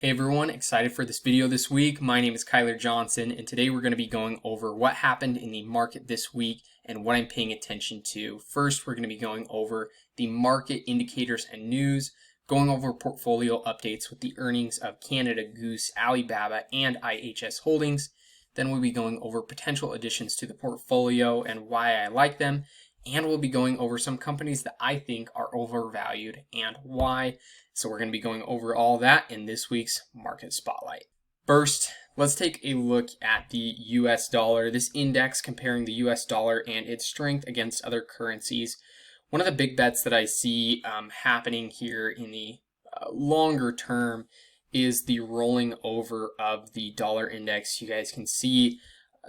Hey everyone, excited for this video this week. My name is Kyler Johnson, and today we're going to be going over what happened in the market this week and what I'm paying attention to. First, we're going to be going over the market indicators and news, going over portfolio updates with the earnings of Canada, GOOS, Alibaba, and IHS Holdings. Then we'll be going over potential additions to the portfolio and why I like them. And we'll be going over some companies that I think are overvalued and why. So we're going to be going over all that in this week's Market Spotlight. First, let's take a look at the US dollar. This index comparing the US dollar and its strength against other currencies. One of the big bets that I see happening here in the longer term is the rolling over of the dollar index. You guys can see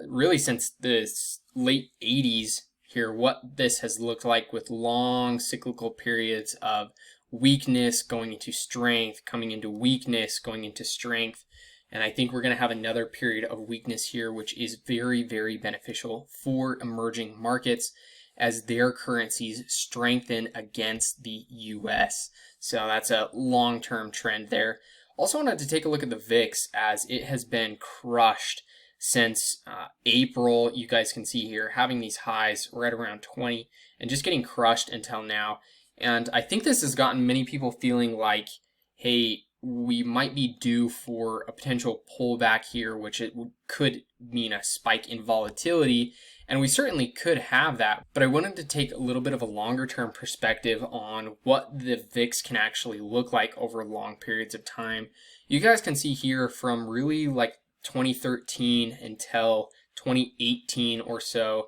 really since the late 80s here what this has looked like, with long cyclical periods of weakness going into strength, coming into weakness, going into strength. And I think we're going to have another period of weakness here, which is very, very beneficial for emerging markets as their currencies strengthen against the US. So that's a long-term trend there. Also wanted to take a look at the VIX, as it has been crushed since April. You guys can see here having these highs right around 20 and just getting crushed until now. And I think this has gotten many people feeling like, hey, we might be due for a potential pullback here, which it could mean a spike in volatility. And we certainly could have that. But I wanted to take a little bit of a longer term perspective on what the VIX can actually look like over long periods of time. You guys can see here from really like 2013 until 2018 or so,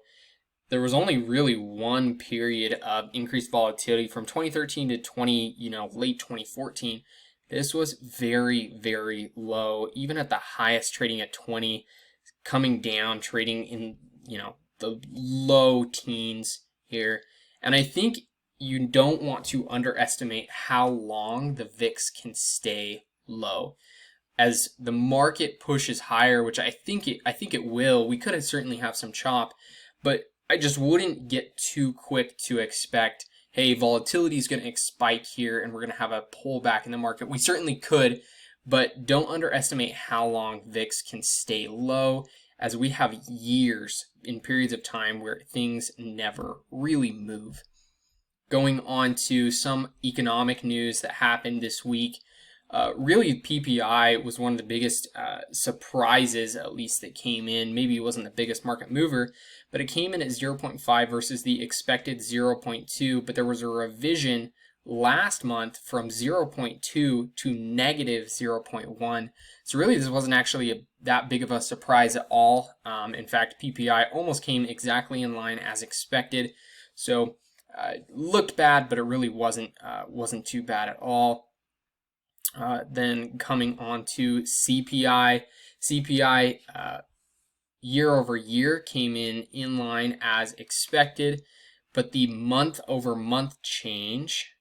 there was only really one period of increased volatility from 2013 to late 2014. This was very, very low, even at the highest trading at 20, coming down, trading in, the low teens here. And I think you don't want to underestimate how long the VIX can stay low. As the market pushes higher, which I think it will, we could certainly have some chop, but I just wouldn't get too quick to expect, hey, volatility is going to spike here and we're going to have a pullback in the market. We certainly could, but don't underestimate how long VIX can stay low, as we have years in periods of time where things never really move. Going on to some economic news that happened this week. Really, PPI was one of the biggest surprises, at least, that came in. Maybe it wasn't the biggest market mover, but it came in at 0.5 versus the expected 0.2. But there was a revision last month from 0.2 to negative 0.1. So really, this wasn't actually that big of a surprise at all. In fact, PPI almost came exactly in line as expected. So looked bad, but it really wasn't too bad at all. Then coming on to CPI. CPI year over year came in line as expected, but the month over month change,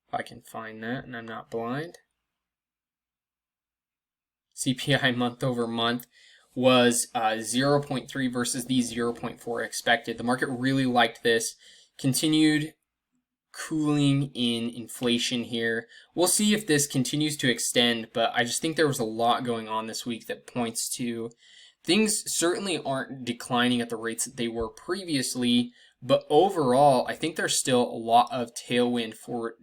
if I can find that and I'm not blind, CPI month over month was 0.3 versus the 0.4 expected. The market really liked this. Continued cooling in inflation here. We'll see if this continues to extend, but I just think there was a lot going on this week that points to things certainly aren't declining at the rates that they were previously, but overall, I think there's still a lot of tailwind for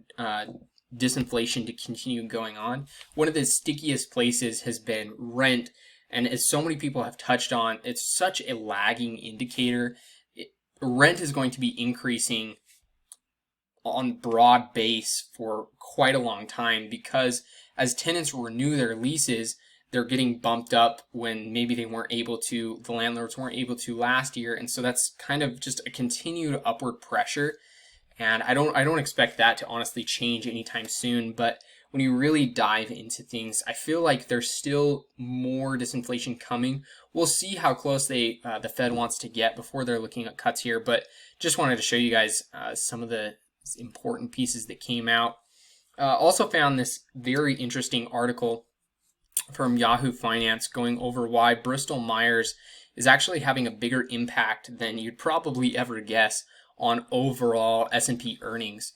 disinflation to continue going on. One of the stickiest places has been rent, and as so many people have touched on, it's such a lagging indicator. Rent is going to be increasing on broad base for quite a long time, because as tenants renew their leases, they're getting bumped up when maybe the landlords weren't able to last year. And so that's kind of just a continued upward pressure. And I don't expect that to honestly change anytime soon. But when you really dive into things, I feel like there's still more disinflation coming. We'll see how close the Fed wants to get before they're looking at cuts here. But just wanted to show you guys some of the important pieces that came out. Also found this very interesting article from Yahoo Finance going over why Bristol Myers is actually having a bigger impact than you'd probably ever guess on overall S&P earnings.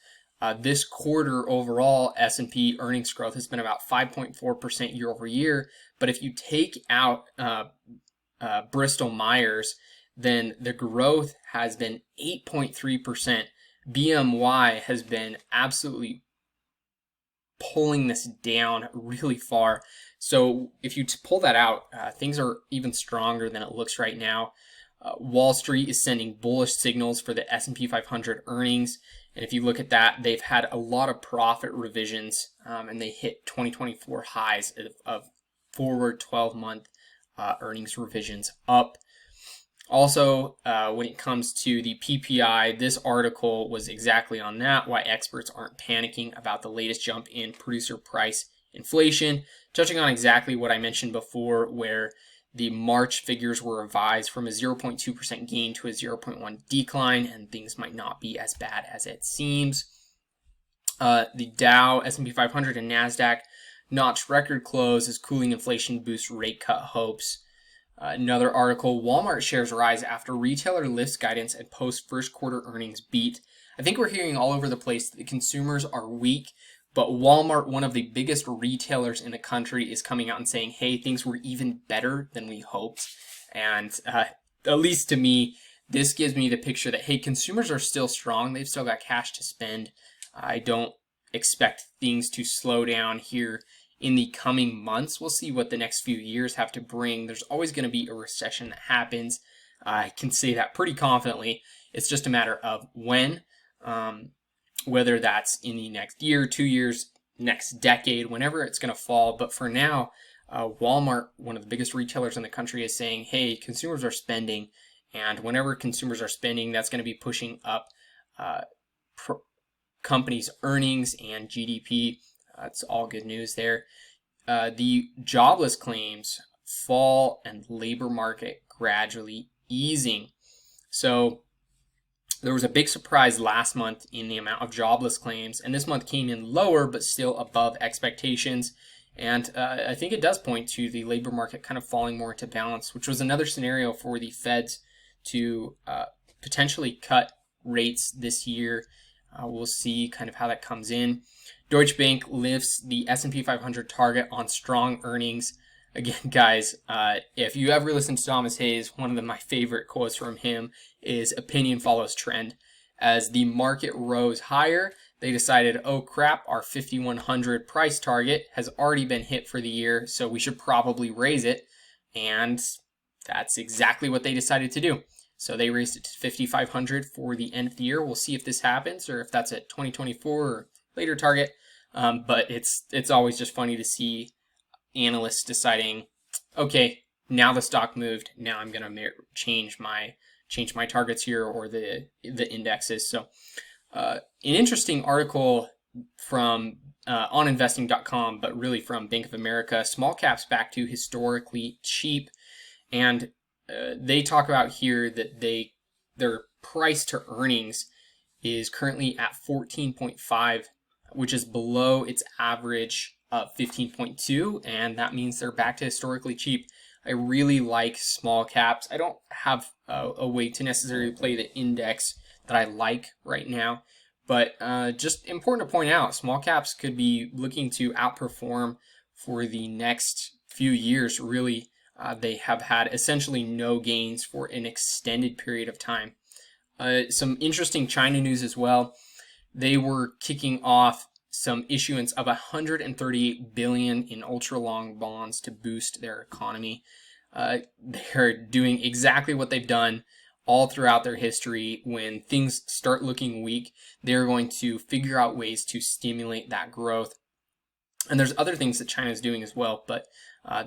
This quarter overall, S&P earnings growth has been about 5.4% year over year. But if you take out Bristol Myers, then the growth has been 8.3%. BMY has been absolutely pulling this down really far. So if you pull that out, things are even stronger than it looks right now. Wall Street is sending bullish signals for the S&P 500 earnings. And if you look at that, they've had a lot of profit revisions, and they hit 2024 highs of forward 12-month earnings revisions up. Also, when it comes to the PPI, this article was exactly on that, why experts aren't panicking about the latest jump in producer price inflation, touching on exactly what I mentioned before, where the March figures were revised from a 0.2% gain to a 0.1 decline, and things might not be as bad as it seems. The Dow, S&P 500, and NASDAQ notched record close as cooling inflation boosts rate cut hopes. Another article, Walmart shares rise after retailer lifts guidance and post first quarter earnings beat. I think we're hearing all over the place that the consumers are weak, but Walmart, one of the biggest retailers in the country, is coming out and saying, hey, things were even better than we hoped. And at least to me, this gives me the picture that, hey, consumers are still strong. They've still got cash to spend. I don't expect things to slow down here in the coming months. We'll see what the next few years have to bring. There's always going to be a recession that happens. I can say that pretty confidently. It's just a matter of when. Whether that's in the next year, 2 years, next decade, whenever it's going to fall. But for now, Walmart, one of the biggest retailers in the country, is saying, hey, consumers are spending. And whenever consumers are spending, that's going to be pushing up companies' earnings and GDP. That's all good news there. The jobless claims fall and labor market gradually easing. So there was a big surprise last month in the amount of jobless claims, and this month came in lower but still above expectations. And I think it does point to the labor market kind of falling more into balance, which was another scenario for the Feds to potentially cut rates this year. We'll see kind of how that comes in. Deutsche Bank lifts the S&P 500 target on strong earnings. Again, guys, if you ever listen to Thomas Hayes, one of my favorite quotes from him is opinion follows trend. As the market rose higher, they decided, oh crap, our 5,100 price target has already been hit for the year, so we should probably raise it. And that's exactly what they decided to do. So they raised it to 5,500 for the end of the year. We'll see if this happens or if that's a 2024 or later target. But it's always just funny to see analysts deciding, okay, now the stock moved, now I'm going to change my targets here or the indexes. So an interesting article from oninvesting.com, but really from Bank of America, small caps back to historically cheap. And they talk about here that their price to earnings is currently at 14.5, which is below its average of 15.2, and that means they're back to historically cheap. I really like small caps. I don't have a way to necessarily play the index that I like right now, but just important to point out, small caps could be looking to outperform for the next few years. Really, they have had essentially no gains for an extended period of time. Some interesting China news as well. They were kicking off some issuance of 138 billion in ultra-long bonds to boost their economy. They're doing exactly what they've done all throughout their history. When things start looking weak, they're going to figure out ways to stimulate that growth. And there's other things that China is doing as well, but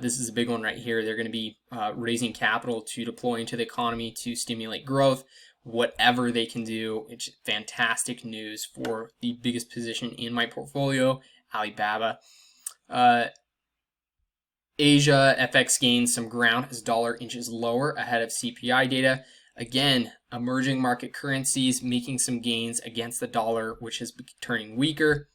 this is a big one right here. They're going to be raising capital to deploy into the economy to stimulate growth. Whatever they can do, it's fantastic news for the biggest position in my portfolio, Alibaba. Asia FX gains some ground as dollar inches lower ahead of CPI data. Again, emerging market currencies making some gains against the dollar, which is turning weaker.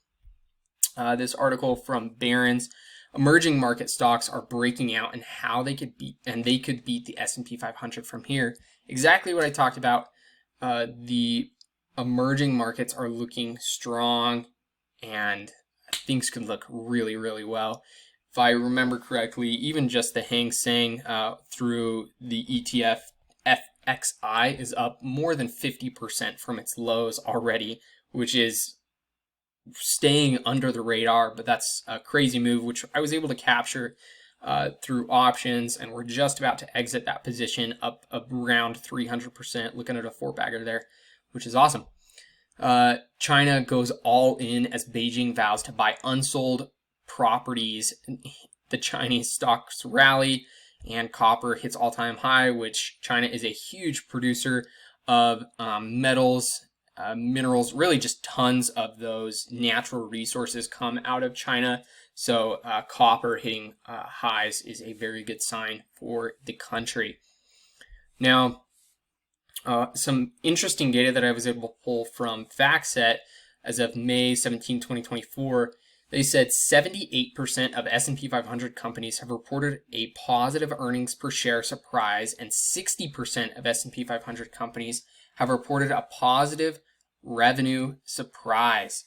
This article from Barron's, emerging market stocks are breaking out and how they could beat, and they could beat the S&P 500 from here. Exactly what I talked about. The emerging markets are looking strong and things could look really, really well. If I remember correctly, even just the Hang Seng through the ETF FXI is up more than 50% from its lows already, which is staying under the radar, but that's a crazy move, which I was able to capture through options, and we're just about to exit that position up around 300%, looking at a 4-bagger there, which is awesome. China goes all in as Beijing vows to buy unsold properties. The Chinese stocks rally and copper hits all-time high, which China is a huge producer of metals, minerals, really just tons of those natural resources come out of China. So copper hitting highs is a very good sign for the country. Now, some interesting data that I was able to pull from FactSet as of May 17, 2024, they said 78% of S&P 500 companies have reported a positive earnings per share surprise, and 60% of S&P 500 companies have reported a positive revenue surprise.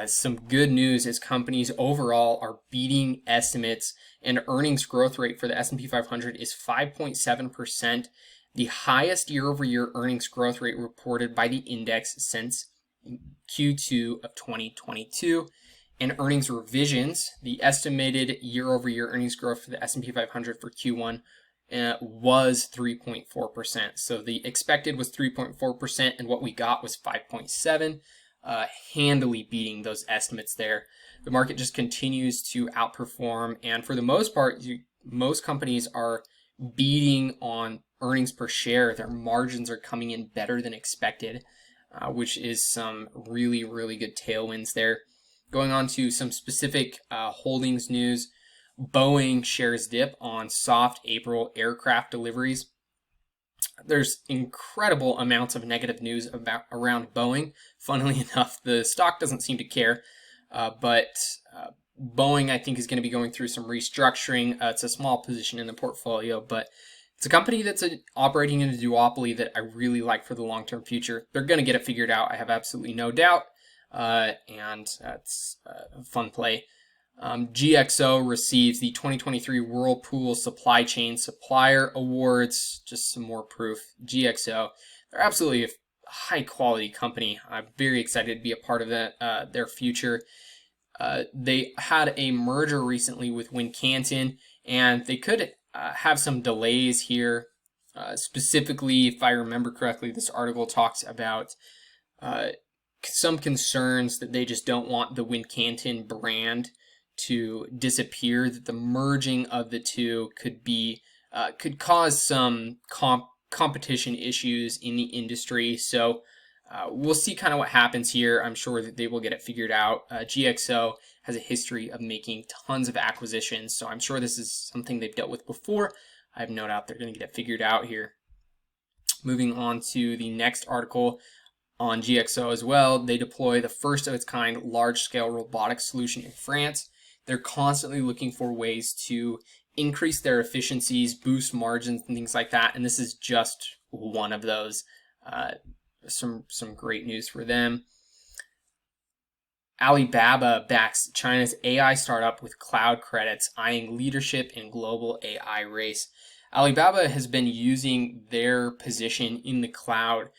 Some good news is companies overall are beating estimates, and earnings growth rate for the S&P 500 is 5.7%, the highest year-over-year earnings growth rate reported by the index since Q2 of 2022. And earnings revisions, the estimated year-over-year earnings growth for the S&P 500 for Q1 was 3.4%. So the expected was 3.4%, and what we got was 5.7%, handily beating those estimates there. The market just continues to outperform, and for the most part, most companies are beating on earnings per share. Their margins are coming in better than expected, which is some really, really good tailwinds there. Going on to some specific holdings news, Boeing shares dip on soft April aircraft deliveries. There's incredible amounts of negative news around Boeing. Funnily enough, the stock doesn't seem to care, but Boeing, I think, is going to be going through some restructuring. It's a small position in the portfolio, but it's a company that's operating in a duopoly that I really like for the long-term future. They're going to get it figured out, I have absolutely no doubt, and that's a fun play. GXO receives the 2023 Whirlpool Supply Chain Supplier Awards. Just some more proof. GXO, they're absolutely a high-quality company. I'm very excited to be a part of that, their future. They had a merger recently with Wincanton, and they could have some delays here. Specifically, if I remember correctly, this article talks about some concerns that they just don't want the Wincanton brand to disappear, that the merging of the two could cause some competition issues in the industry. So we'll see kind of what happens here. I'm sure that they will get it figured out. GXO has a history of making tons of acquisitions, so I'm sure this is something they've dealt with before. I have no doubt they're going to get it figured out here. Moving on to the next article on GXO as well, they deploy the first of its kind large-scale robotics solution in France. They're constantly looking for ways to increase their efficiencies, boost margins, and things like that, and this is just one of those. Some great news for them. Alibaba backs China's AI startup with cloud credits, eyeing leadership in global AI race. Alibaba has been using their position in the cloud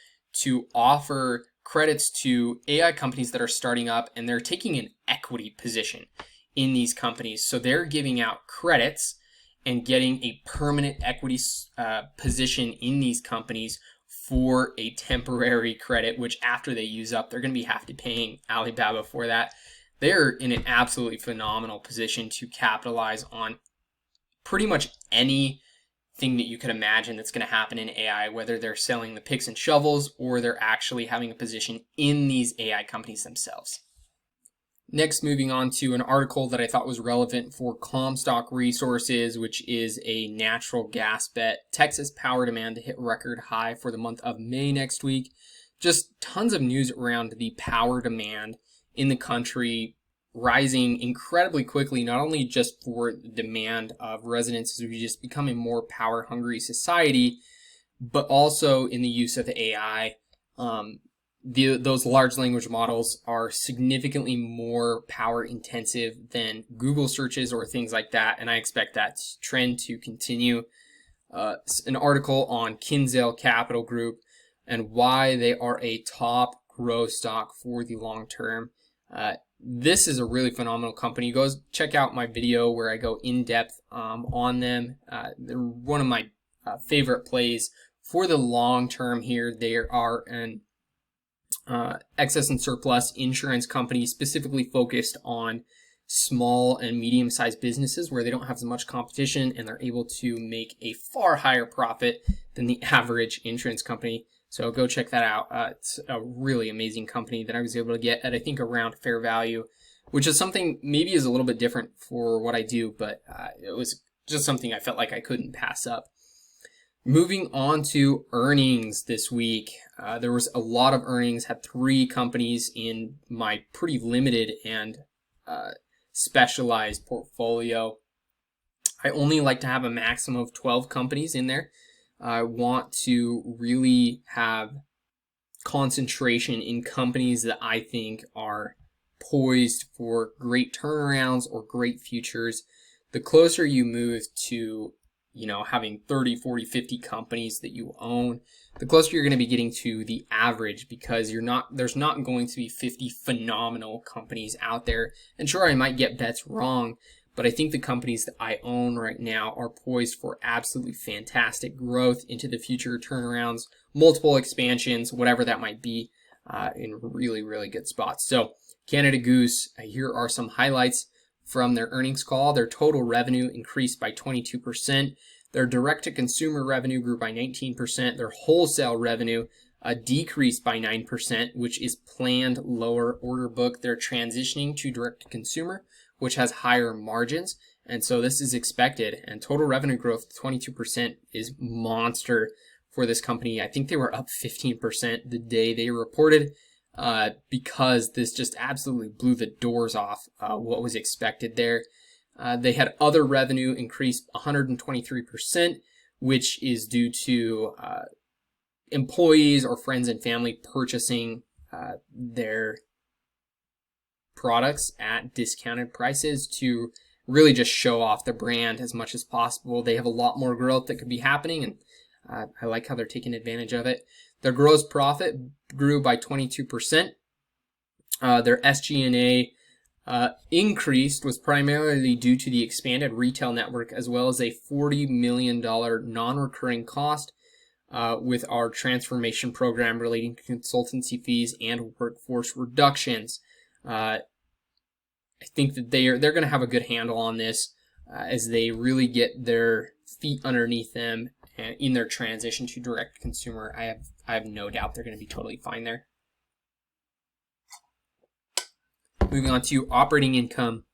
to offer credits to AI companies that are starting up, and they're taking an equity position in these companies. So they're giving out credits and getting a permanent equity position in these companies for a temporary credit, which after they use up, they're going to be have to paying Alibaba for that. They're in an absolutely phenomenal position to capitalize on pretty much anything that you could imagine that's going to happen in AI, whether they're selling the picks and shovels or they're actually having a position in these AI companies themselves. Next, moving on to an article that I thought was relevant for Comstock Resources, which is a natural gas bet. Texas power demand to hit record high for the month of May next week. Just tons of news around the power demand in the country rising incredibly quickly, not only just for the demand of residents as we just become a more power hungry society, but also in the use of AI. those large language models are significantly more power intensive than Google searches or things like that, and I expect that trend to continue. An article on Kinsale Capital Group and why they are a top growth stock for the long term. This is a really phenomenal company. Go check out my video where I go in depth on them. They're one of my favorite plays for the long term here. They are an excess and surplus insurance company specifically focused on small and medium-sized businesses where they don't have as much competition and they're able to make a far higher profit than the average insurance company. So go check that out. It's a really amazing company that I was able to get at, I think, around fair value, which is something maybe is a little bit different for what I do, but it was just something I felt like I couldn't pass up. Moving on to earnings this week. There was a lot of earnings, had 3 companies in my pretty limited and specialized portfolio. I only like to have a maximum of 12 companies in there. I want to really have concentration in companies that I think are poised for great turnarounds or great futures. The closer you move to, having 30, 40, 50 companies that you own, the closer you're going to be getting to the average, because there's not going to be 50 phenomenal companies out there. And sure, I might get bets wrong, but I think the companies that I own right now are poised for absolutely fantastic growth into the future, turnarounds, multiple expansions, whatever that might be, in really, really good spots. So Canada Goose, here are some highlights from their earnings call. Their total revenue increased by 22%. Their direct-to-consumer revenue grew by 19%. Their wholesale revenue decreased by 9%, which is planned lower order book. They're transitioning to direct-to-consumer, which has higher margins, and so this is expected. And total revenue growth, 22%, is monster for this company. I think they were up 15% the day they reported, because this just absolutely blew the doors off what was expected there. They had other revenue increase 123%, which is due to employees or friends and family purchasing their products at discounted prices to really just show off the brand as much as possible. They have a lot more growth that could be happening, and I like how they're taking advantage of it. Their gross profit grew by 22%. Their SG&A increased was primarily due to the expanded retail network, as well as a $40 million non-recurring cost with our transformation program relating to consultancy fees and workforce reductions. I think that they're going to have a good handle on this as they really get their feet underneath them in their transition to direct consumer. I have no doubt they're going to be totally fine there. Moving on to operating income,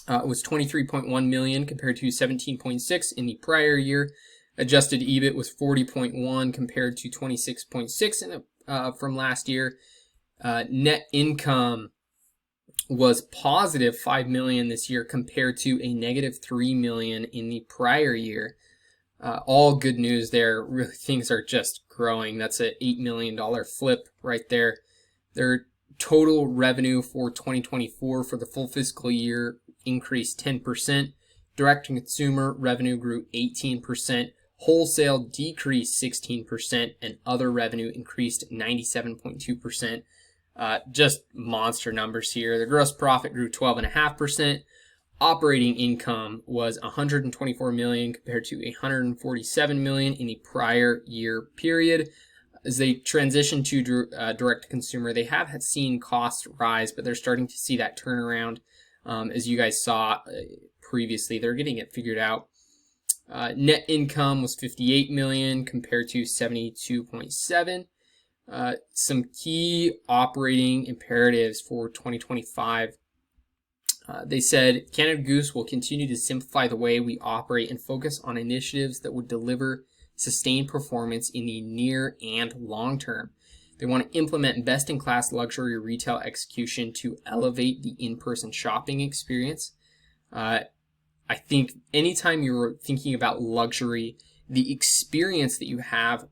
it was $23.1 million compared to $17.6 in the prior year. Adjusted EBIT was $40.1 compared to $26.6 from last year. Net income was positive $5 million this year compared to a negative $3 million in the prior year. All good news there. Really, things are just growing. That's an $8 million flip right there. Their total revenue for 2024 for the full fiscal year increased 10%. Direct-to-consumer revenue grew 18%. Wholesale decreased 16%, and other revenue increased 97.2%. Just monster numbers here. The gross profit grew 12.5%. Operating income was $124 million compared to $147 million in the prior year period. As they transition to direct-to-consumer, they have seen costs rise, but they're starting to see that turnaround. As you guys saw previously, they're getting it figured out. Net income was $58 million compared to $72.7. Some key operating imperatives for 2025. They said, Canada Goose will continue to simplify the way we operate and focus on initiatives that would deliver sustained performance in the near and long term. They want to implement best-in-class luxury retail execution to elevate the in-person shopping experience. I think anytime you're thinking about luxury, the experience that you have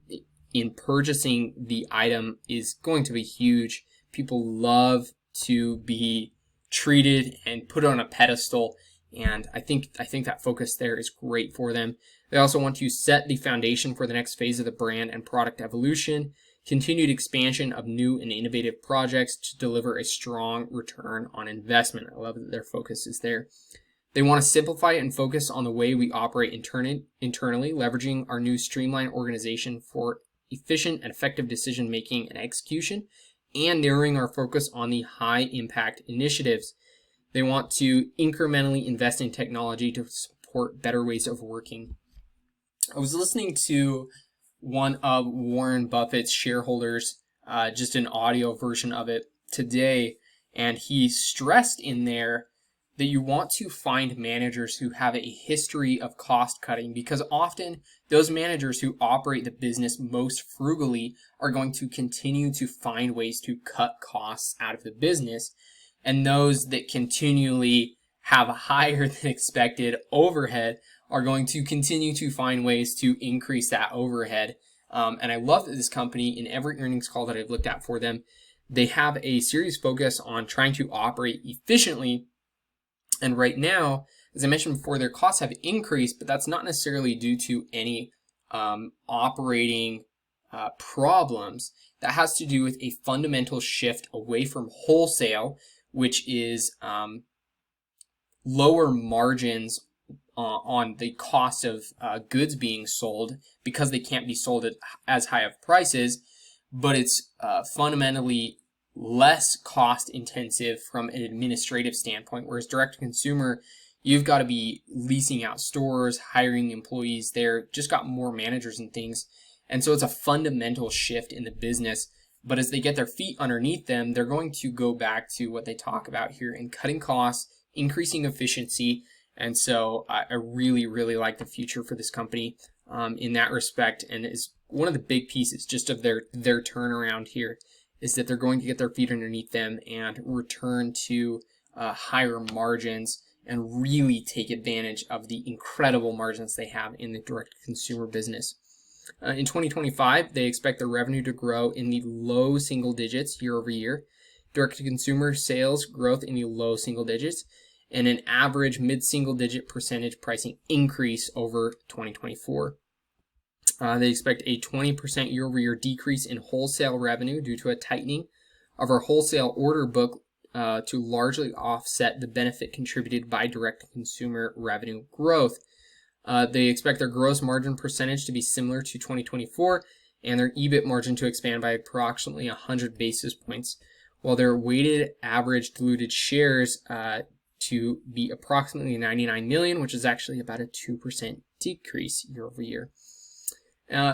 in purchasing the item is going to be huge. People love to be treated and put on a pedestal, and I think that focus there is great for them. They also want to set the foundation for the next phase of the brand and product evolution, continued expansion of new and innovative projects to deliver a strong return on investment. I love that their focus is there. They want to simplify and focus on the way we operate internally, leveraging our new streamlined organization for efficient and effective decision making and execution, and narrowing our focus on the high impact initiatives. They want to incrementally invest in technology to support better ways of working. I was listening to one of Warren Buffett's shareholders, just an audio version of it today, and he stressed in there that you want to find managers who have a history of cost cutting, because often those managers who operate the business most frugally are going to continue to find ways to cut costs out of the business, and those that continually have a higher than expected overhead are going to continue to find ways to increase that overhead. And I love that this company, in every earnings call that I've looked at for them, they have a serious focus on trying to operate efficiently. And right now, as I mentioned before, their costs have increased, but that's not necessarily due to any operating problems. That has to do with a fundamental shift away from wholesale, which is lower margins on the cost of goods being sold because they can't be sold at as high of prices, but it's fundamentally less cost intensive from an administrative standpoint, whereas direct to consumer, you've got to be leasing out stores, hiring employees there, just got more managers and things. And so it's a fundamental shift in the business. But as they get their feet underneath them, they're going to go back to what they talk about here in cutting costs, increasing efficiency. And so I really, really like the future for this company in that respect. And is one of the big pieces just of their turnaround here is that they're going to get their feet underneath them and return to higher margins and really take advantage of the incredible margins they have in the direct-to-consumer business. In 2025, they expect their revenue to grow in the low single digits year over year, direct-to-consumer sales growth in the low single digits, and an average mid-single digit percentage pricing increase over 2024. They expect a 20% year-over-year decrease in wholesale revenue due to a tightening of our wholesale order book to largely offset the benefit contributed by direct-to-consumer revenue growth. They expect their gross margin percentage to be similar to 2024 and their EBIT margin to expand by approximately 100 basis points, while their weighted average diluted shares to be approximately 99 million, which is actually about a 2% decrease year over year.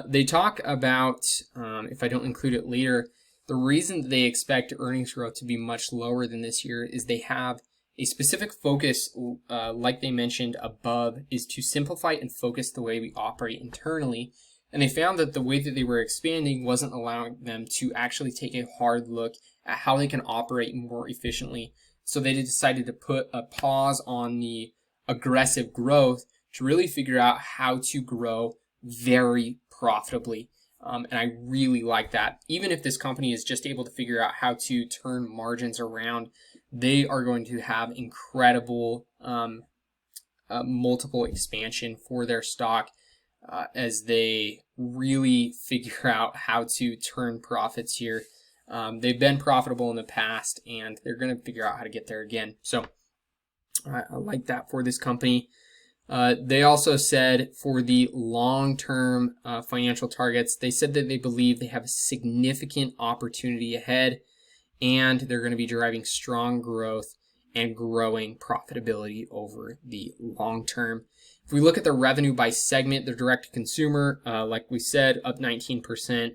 They talk about, if I don't include it later, the reason that they expect earnings growth to be much lower than this year is they have a specific focus, like they mentioned above, is to simplify and focus the way we operate internally. And they found that the way that they were expanding wasn't allowing them to actually take a hard look at how they can operate more efficiently. So they decided to put a pause on the aggressive growth to really figure out how to grow very profitably. And I really like that. Even if this company is just able to figure out how to turn margins around, they are going to have incredible multiple expansion for their stock as they really figure out how to turn profits here. They've been profitable in the past, and they're going to figure out how to get there again. So I like that for this company. They also said for the long-term financial targets, they said that they believe they have a significant opportunity ahead, and they're going to be driving strong growth and growing profitability over the long term. If we look at the revenue by segment, their direct-to-consumer, like we said, up 19%.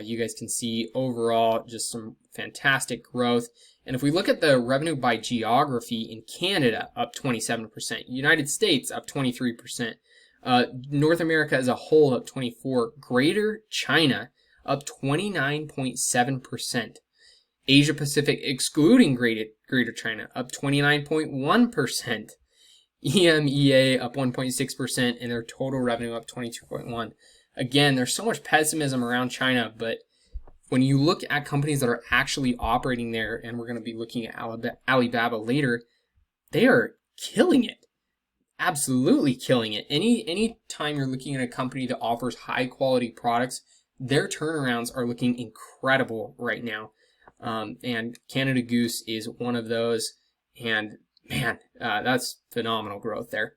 You guys can see overall just some fantastic growth. And if we look at the revenue by geography, in Canada, up 27%, United States, up 23%, North America as a whole, up 24%, Greater China, up 29.7%, Asia Pacific, excluding Greater China, up 29.1%, EMEA, up 1.6%, and their total revenue up 22.1%. again, there's so much pessimism around China, but when you look at companies that are actually operating there, and we're going to be looking at Alibaba later, they are killing it. Absolutely killing it. Any time you're looking at a company that offers high quality products, their turnarounds are looking incredible right now. And Canada Goose is one of those. And man, that's phenomenal growth there.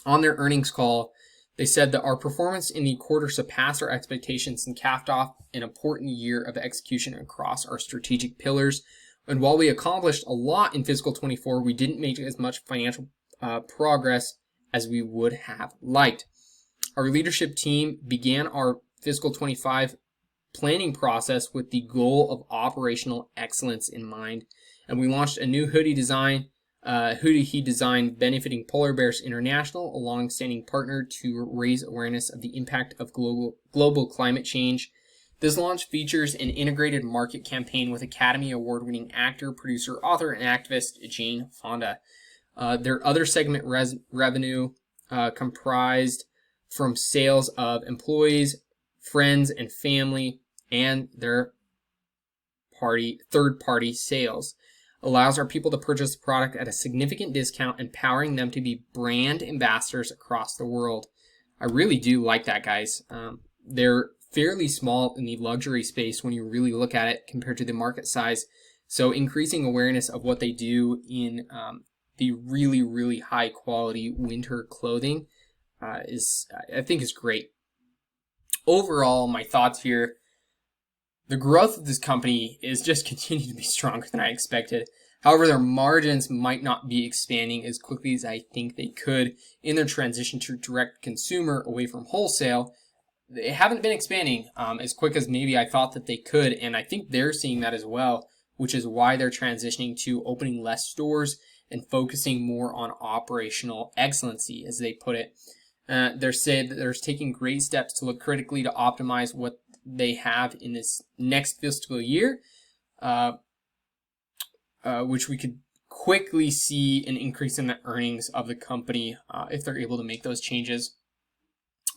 On their earnings call, they said that our performance in the quarter surpassed our expectations and capped off an important year of execution across our strategic pillars. And while we accomplished a lot in fiscal 24, we didn't make as much financial progress as we would have liked. Our leadership team began our fiscal 25 planning process with the goal of operational excellence in mind, and we launched a new hoodie he designed benefiting Polar Bears International, a long-standing partner, to raise awareness of the impact of global climate change. This launch features an integrated market campaign with Academy Award-winning actor, producer, author, and activist Jane Fonda. Their other segment revenue comprised from sales of employees, friends, and family, and their third-party sales. Allows our people to purchase the product at a significant discount, empowering them to be brand ambassadors across the world. I really do like that, guys. They're fairly small in the luxury space when you really look at it compared to the market size. So increasing awareness of what they do in the really, really high quality winter clothing I think is great. Overall, my thoughts here. The growth of this company is just continuing to be stronger than I expected. However, their margins might not be expanding as quickly as I think they could in their transition to direct consumer away from wholesale. They haven't been expanding as quick as maybe I thought that they could, and I think they're seeing that as well, which is why they're transitioning to opening less stores and focusing more on operational excellency, as they put it. They're saying that they're taking great steps to look critically to optimize what they have in this next fiscal year, which we could quickly see an increase in the earnings of the company if they're able to make those changes.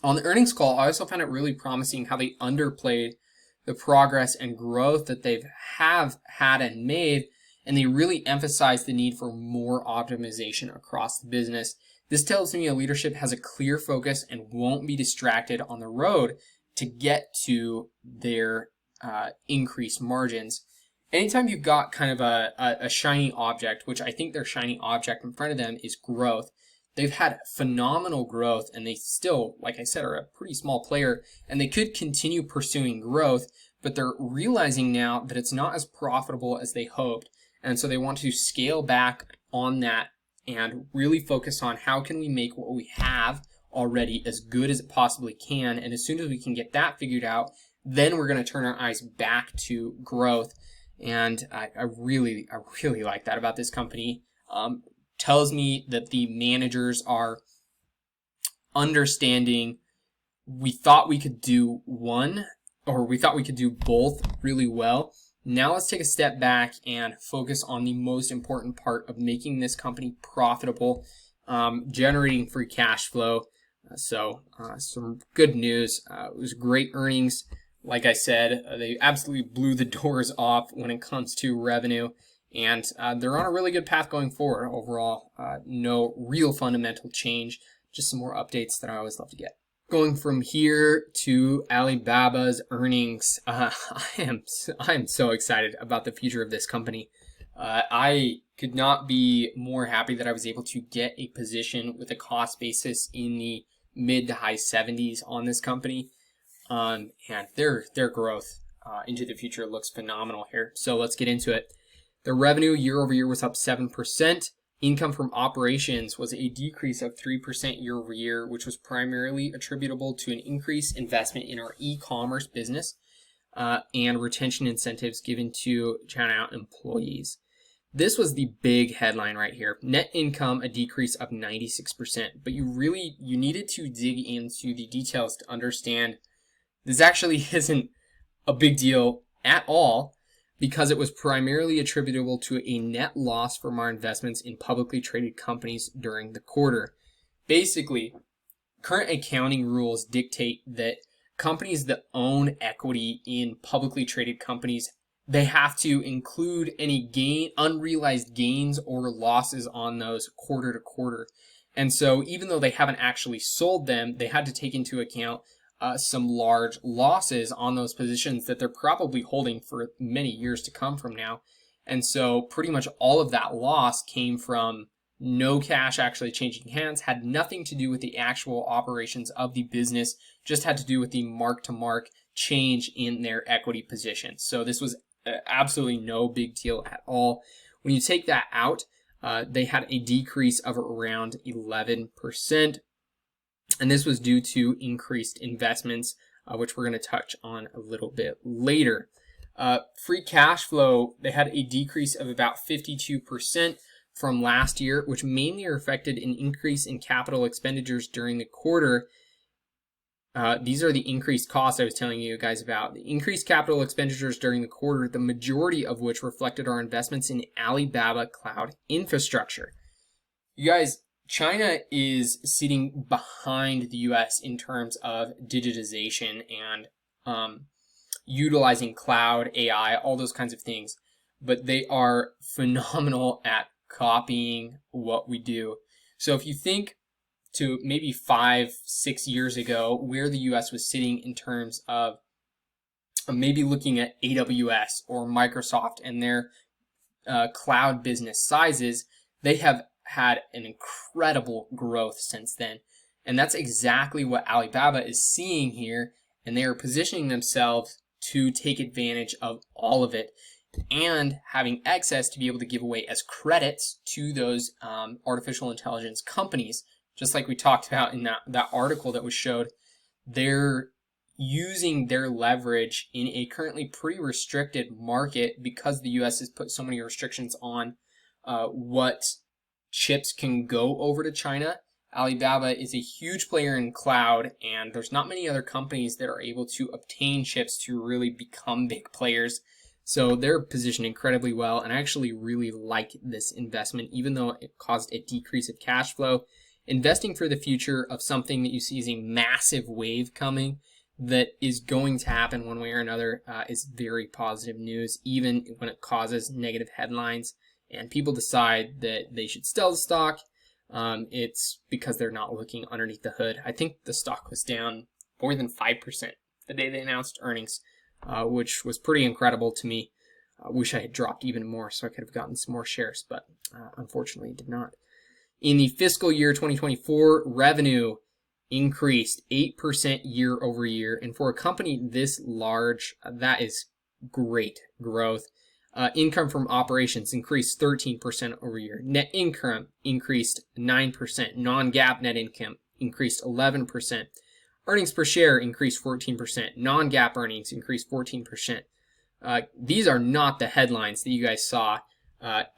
On the earnings call, I also found it really promising how they underplayed the progress and growth that they have had and made, and they really emphasized the need for more optimization across the business. This tells me a leadership has a clear focus and won't be distracted on the road to get to their increased margins. Anytime you've got kind of a shiny object, which I think their shiny object in front of them is growth, they've had phenomenal growth, and they still, like I said, are a pretty small player, and they could continue pursuing growth, but they're realizing now that it's not as profitable as they hoped, and so they want to scale back on that and really focus on how can we make what we have already as good as it possibly can, and as soon as we can get that figured out, then we're going to turn our eyes back to growth. And I really like that about this company. Tells me that the managers are understanding we thought we could do one, or we thought we could do both really well. Now let's take a step back and focus on the most important part of making this company profitable, generating free cash flow. So some good news. It was great earnings. Like I said, they absolutely blew the doors off when it comes to revenue, and they're on a really good path going forward overall. No real fundamental change, just some more updates that I always love to get. Going from here to Alibaba's earnings, I am so excited about the future of this company. I could not be more happy that I was able to get a position with a cost basis in the mid to high 70s on this company. And their growth into the future looks phenomenal here. So let's get into it. The revenue year over year was up 7%. Income from operations was a decrease of 3% year over year, which was primarily attributable to an increased investment in our e-commerce business and retention incentives given to China employees. This was the big headline right here. Net income, a decrease of 96%. But you needed to dig into the details to understand this actually isn't a big deal at all, because it was primarily attributable to a net loss from our investments in publicly traded companies during the quarter. Basically, current accounting rules dictate that companies that own equity in publicly traded companies, they have to include any unrealized gains or losses on those quarter to quarter. And so even though they haven't actually sold them, they had to take into account some large losses on those positions that they're probably holding for many years to come from now. And so pretty much all of that loss came from no cash actually changing hands, had nothing to do with the actual operations of the business, just had to do with the mark-to-market change in their equity position. So this was absolutely no big deal at all. When you take that out, they had a decrease of around 11%. And this was due to increased investments, which we're going to touch on a little bit later. Free cash flow, they had a decrease of about 52% from last year, which mainly reflected an increase in capital expenditures during the quarter. These are the increased costs I was telling you guys about. The increased capital expenditures during the quarter, the majority of which reflected our investments in Alibaba cloud infrastructure. You guys, China is sitting behind the US in terms of digitization and utilizing cloud, AI, all those kinds of things. But they are phenomenal at copying what we do. So if you think to maybe 5-6 years ago, where the US was sitting in terms of maybe looking at AWS or Microsoft and their cloud business sizes, they have had an incredible growth since then. And that's exactly what Alibaba is seeing here. And they are positioning themselves to take advantage of all of it and having excess to be able to give away as credits to those artificial intelligence companies. Just like we talked about in that article that was showed, they're using their leverage in a currently pretty restricted market because the US has put so many restrictions on what chips can go over to China. Alibaba is a huge player in cloud, and there's not many other companies that are able to obtain chips to really become big players. So they're positioned incredibly well, and I actually really like this investment, even though it caused a decrease of cash flow. Investing for the future of something that you see is a massive wave coming that is going to happen one way or another is very positive news, even when it causes negative headlines and people decide that they should sell the stock. It's because they're not looking underneath the hood. I think the stock was down more than 5% the day they announced earnings, which was pretty incredible to me. I wish I had dropped even more so I could have gotten some more shares, but unfortunately did not. In the fiscal year 2024, revenue increased 8% year over year. And for a company this large, that is great growth. Income from operations increased 13% over year. Net income increased 9%. Non-GAAP net income increased 11%. Earnings per share increased 14%. Non-GAAP earnings increased 14%. These are not the headlines that you guys saw.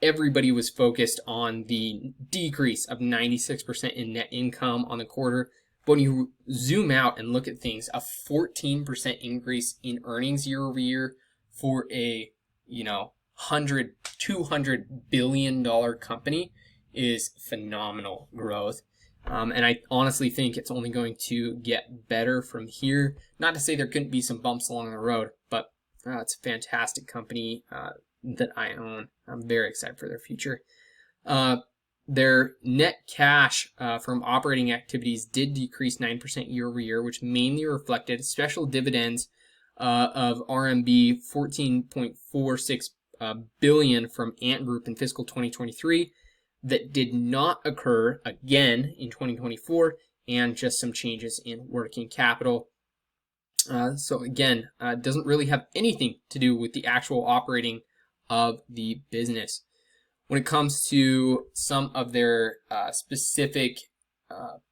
Everybody was focused on the decrease of 96% in net income on the quarter. But when you zoom out and look at things, a 14% increase in earnings year over year for a $200 billion company is phenomenal growth. And I honestly think it's only going to get better from here. Not to say there couldn't be some bumps along the road, but it's a fantastic company that I own. I'm very excited for their future. Their net cash from operating activities did decrease 9% year over year, which mainly reflected special dividends of RMB 14.46 billion from Ant Group in fiscal 2023 that did not occur again in 2024, and just some changes in working capital. So again, doesn't really have anything to do with the actual operating of the business. When it comes to some of their specific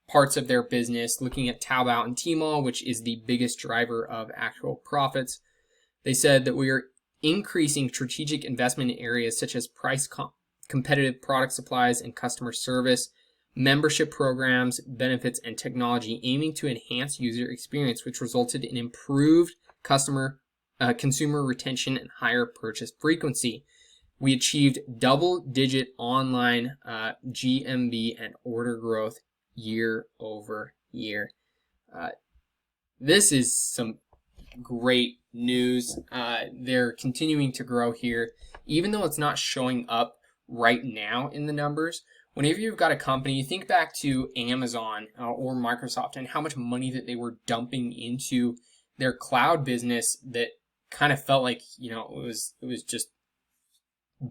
parts of their business, looking at Taobao and Tmall, which is the biggest driver of actual profits, they said that we are increasing strategic investment in areas such as competitive product supplies and customer service, membership programs, benefits, and technology, aiming to enhance user experience, which resulted in improved consumer retention and higher purchase frequency. We achieved double-digit online GMV and order growth year over year. This is some great news. They're continuing to grow here, even though it's not showing up right now in the numbers. Whenever you've got a company, you think back to Amazon or Microsoft and how much money that they were dumping into their cloud business that kind of felt like, you know, it was just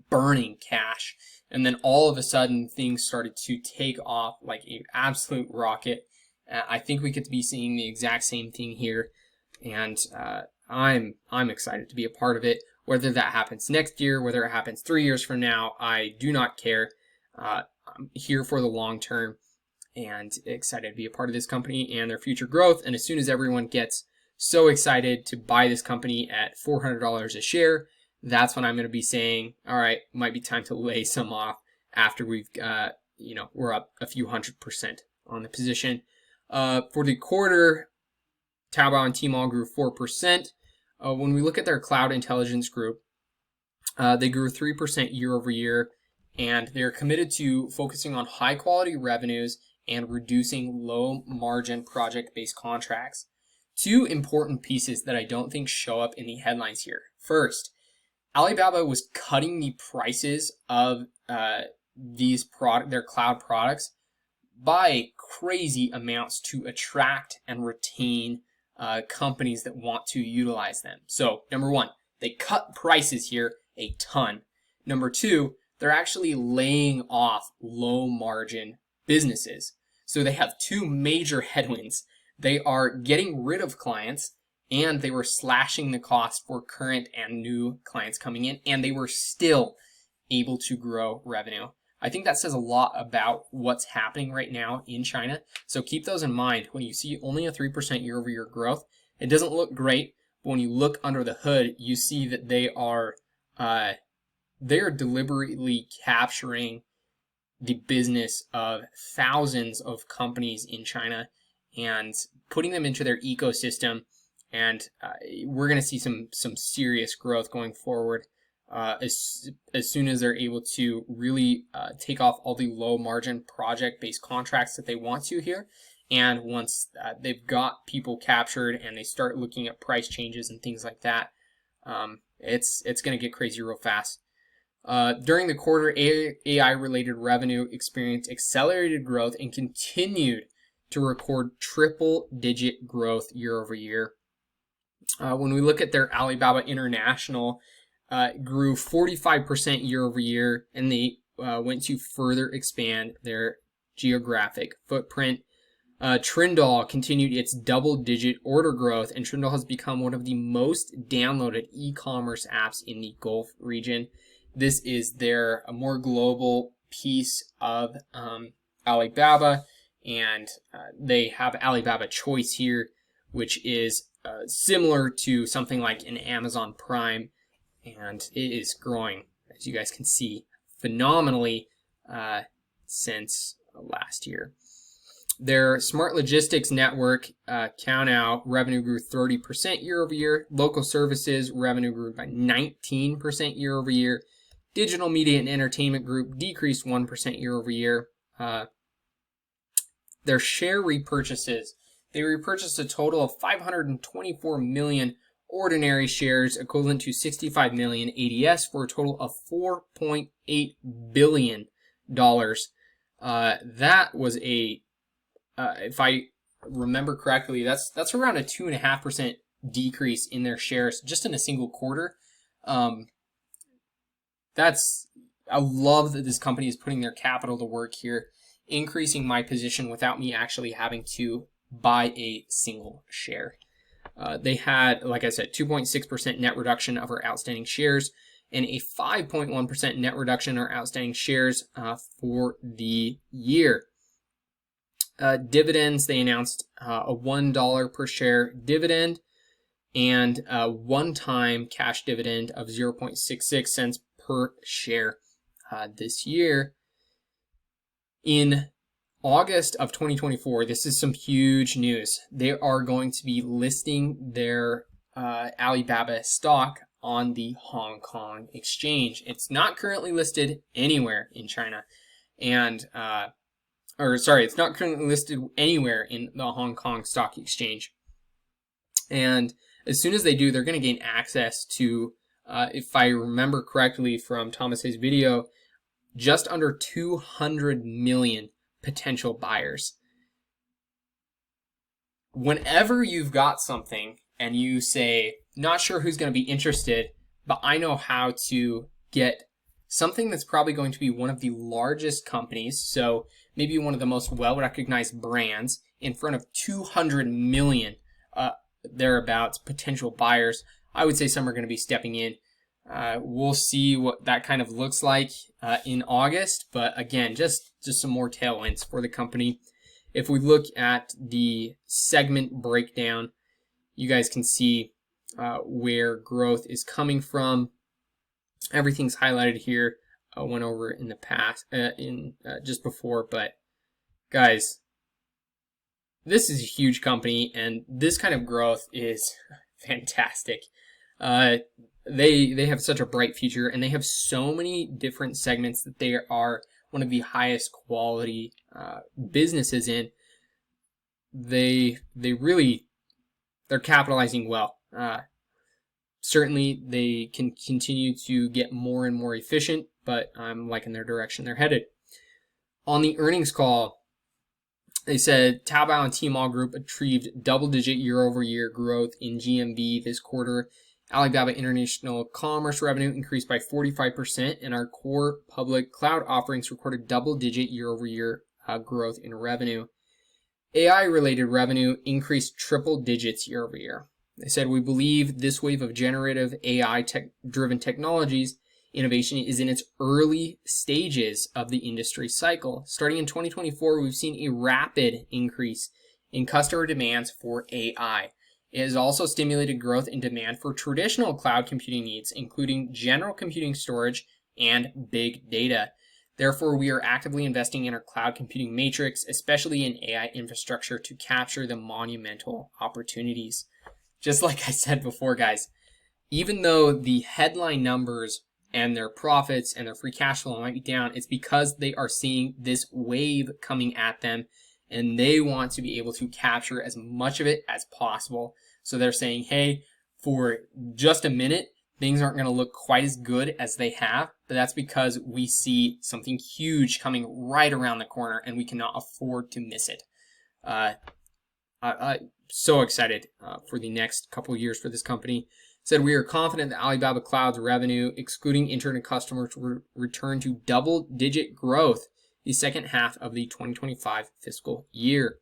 burning cash. And then all of a sudden things started to take off like an absolute rocket. I think we could be seeing the exact same thing here. And I'm excited to be a part of it. Whether that happens next year, whether it happens 3 years from now, I do not care. I'm here for the long term and excited to be a part of this company and their future growth. And as soon as everyone gets so excited to buy this company at $400 a share, that's when I'm going to be saying, all right, might be time to lay some off after we've we're up a few 100% on the position. For the quarter, Taobao and Tmall grew 4%. When we look at their cloud intelligence group, they grew 3% year over year, and they're committed to focusing on high quality revenues and reducing low margin project-based contracts. Two important pieces that I don't think show up in the headlines here. First, Alibaba was cutting the prices of their cloud products by crazy amounts to attract and retain companies that want to utilize them. So, number one, they cut prices here a ton. Number two, they're actually laying off low margin businesses. So they have two major headwinds. They are getting rid of clients, and they were slashing the cost for current and new clients coming in, and they were still able to grow revenue. I think that says a lot about what's happening right now in China. So keep those in mind. When you see only a 3% year-over-year growth, it doesn't look great, but when you look under the hood, you see that they are deliberately capturing the business of thousands of companies in China and putting them into their ecosystem. And we're going to see some serious growth going forward as soon as they're able to really take off all the low margin project-based contracts that they want to here. And once they've got people captured and they start looking at price changes and things like that, it's going to get crazy real fast. During the quarter, AI-related revenue experienced accelerated growth and continued to record triple-digit growth year over year. When we look at their Alibaba International, grew 45% year over year, and they went to further expand their geographic footprint. Trindle continued its double-digit order growth, and Trindle has become one of the most downloaded e-commerce apps in the Gulf region. This is their more global piece of Alibaba, and they have Alibaba Choice here, which is similar to something like an Amazon Prime, and it is growing, as you guys can see, phenomenally since last year. Their smart logistics network, Countout, revenue grew 30% year over year. Local services revenue grew by 19% year over year. Digital media and entertainment group decreased 1% year over year. Their share repurchases, they repurchased a total of 524 million ordinary shares, equivalent to 65 million ADS, for a total of $4.8 billion. That was a, if I remember correctly, that's around a 2.5% decrease in their shares just in a single quarter. I love that this company is putting their capital to work here, increasing my position without me actually having to buy a single share. They had, like I said, 2.6% net reduction of our outstanding shares and a 5.1% net reduction in our outstanding shares for the year. Dividends, they announced a $1 per share dividend and a one-time cash dividend of 0.66 cents per share this year. In August of 2024, this is some huge news. They are going to be listing their Alibaba stock on the Hong Kong exchange. It's not currently listed anywhere in China. And or sorry, it's not currently listed anywhere in the Hong Kong Stock Exchange. And as soon as they do, they're going to gain access to, if I remember correctly from Thomas's video, just under 200 million potential buyers. Whenever you've got something and you say, not sure who's going to be interested, but I know how to get something that's probably going to be one of the largest companies, so maybe one of the most well-recognized brands, in front of 200 million thereabouts potential buyers, I would say some are going to be stepping in. We'll see what that kind of looks like in August, but again, just some more tailwinds for the company. If we look at the segment breakdown, you guys can see where growth is coming from. Everything's highlighted here. I went over in the past, just before, but guys, this is a huge company, and this kind of growth is fantastic. They have such a bright future, and they have so many different segments that they are one of the highest quality businesses in. They're capitalizing well. Certainly, they can continue to get more and more efficient, but I'm liking their direction they're headed. On the earnings call, they said Taobao and Tmall Group achieved double-digit year-over-year growth in GMV this quarter. Alibaba International Commerce revenue increased by 45%, and our core public cloud offerings recorded double-digit year-over-year growth in revenue. AI-related revenue increased triple digits year-over-year. They said, we believe this wave of generative AI-driven technologies innovation is in its early stages of the industry cycle. Starting in 2024, we've seen a rapid increase in customer demands for AI. It has also stimulated growth in demand for traditional cloud computing needs, including general computing storage and big data. Therefore, we are actively investing in our cloud computing matrix, especially in AI infrastructure, to capture the monumental opportunities. Just like I said before, guys, even though the headline numbers and their profits and their free cash flow might be down, it's because they are seeing this wave coming at them, and they want to be able to capture as much of it as possible. So they're saying, hey, for just a minute, things aren't going to look quite as good as they have, but that's because we see something huge coming right around the corner, and we cannot afford to miss it. I'm so excited for the next couple of years for this company. Said, we are confident that Alibaba Cloud's revenue, excluding internet customers, will return to double-digit growth the second half of the 2025 fiscal year.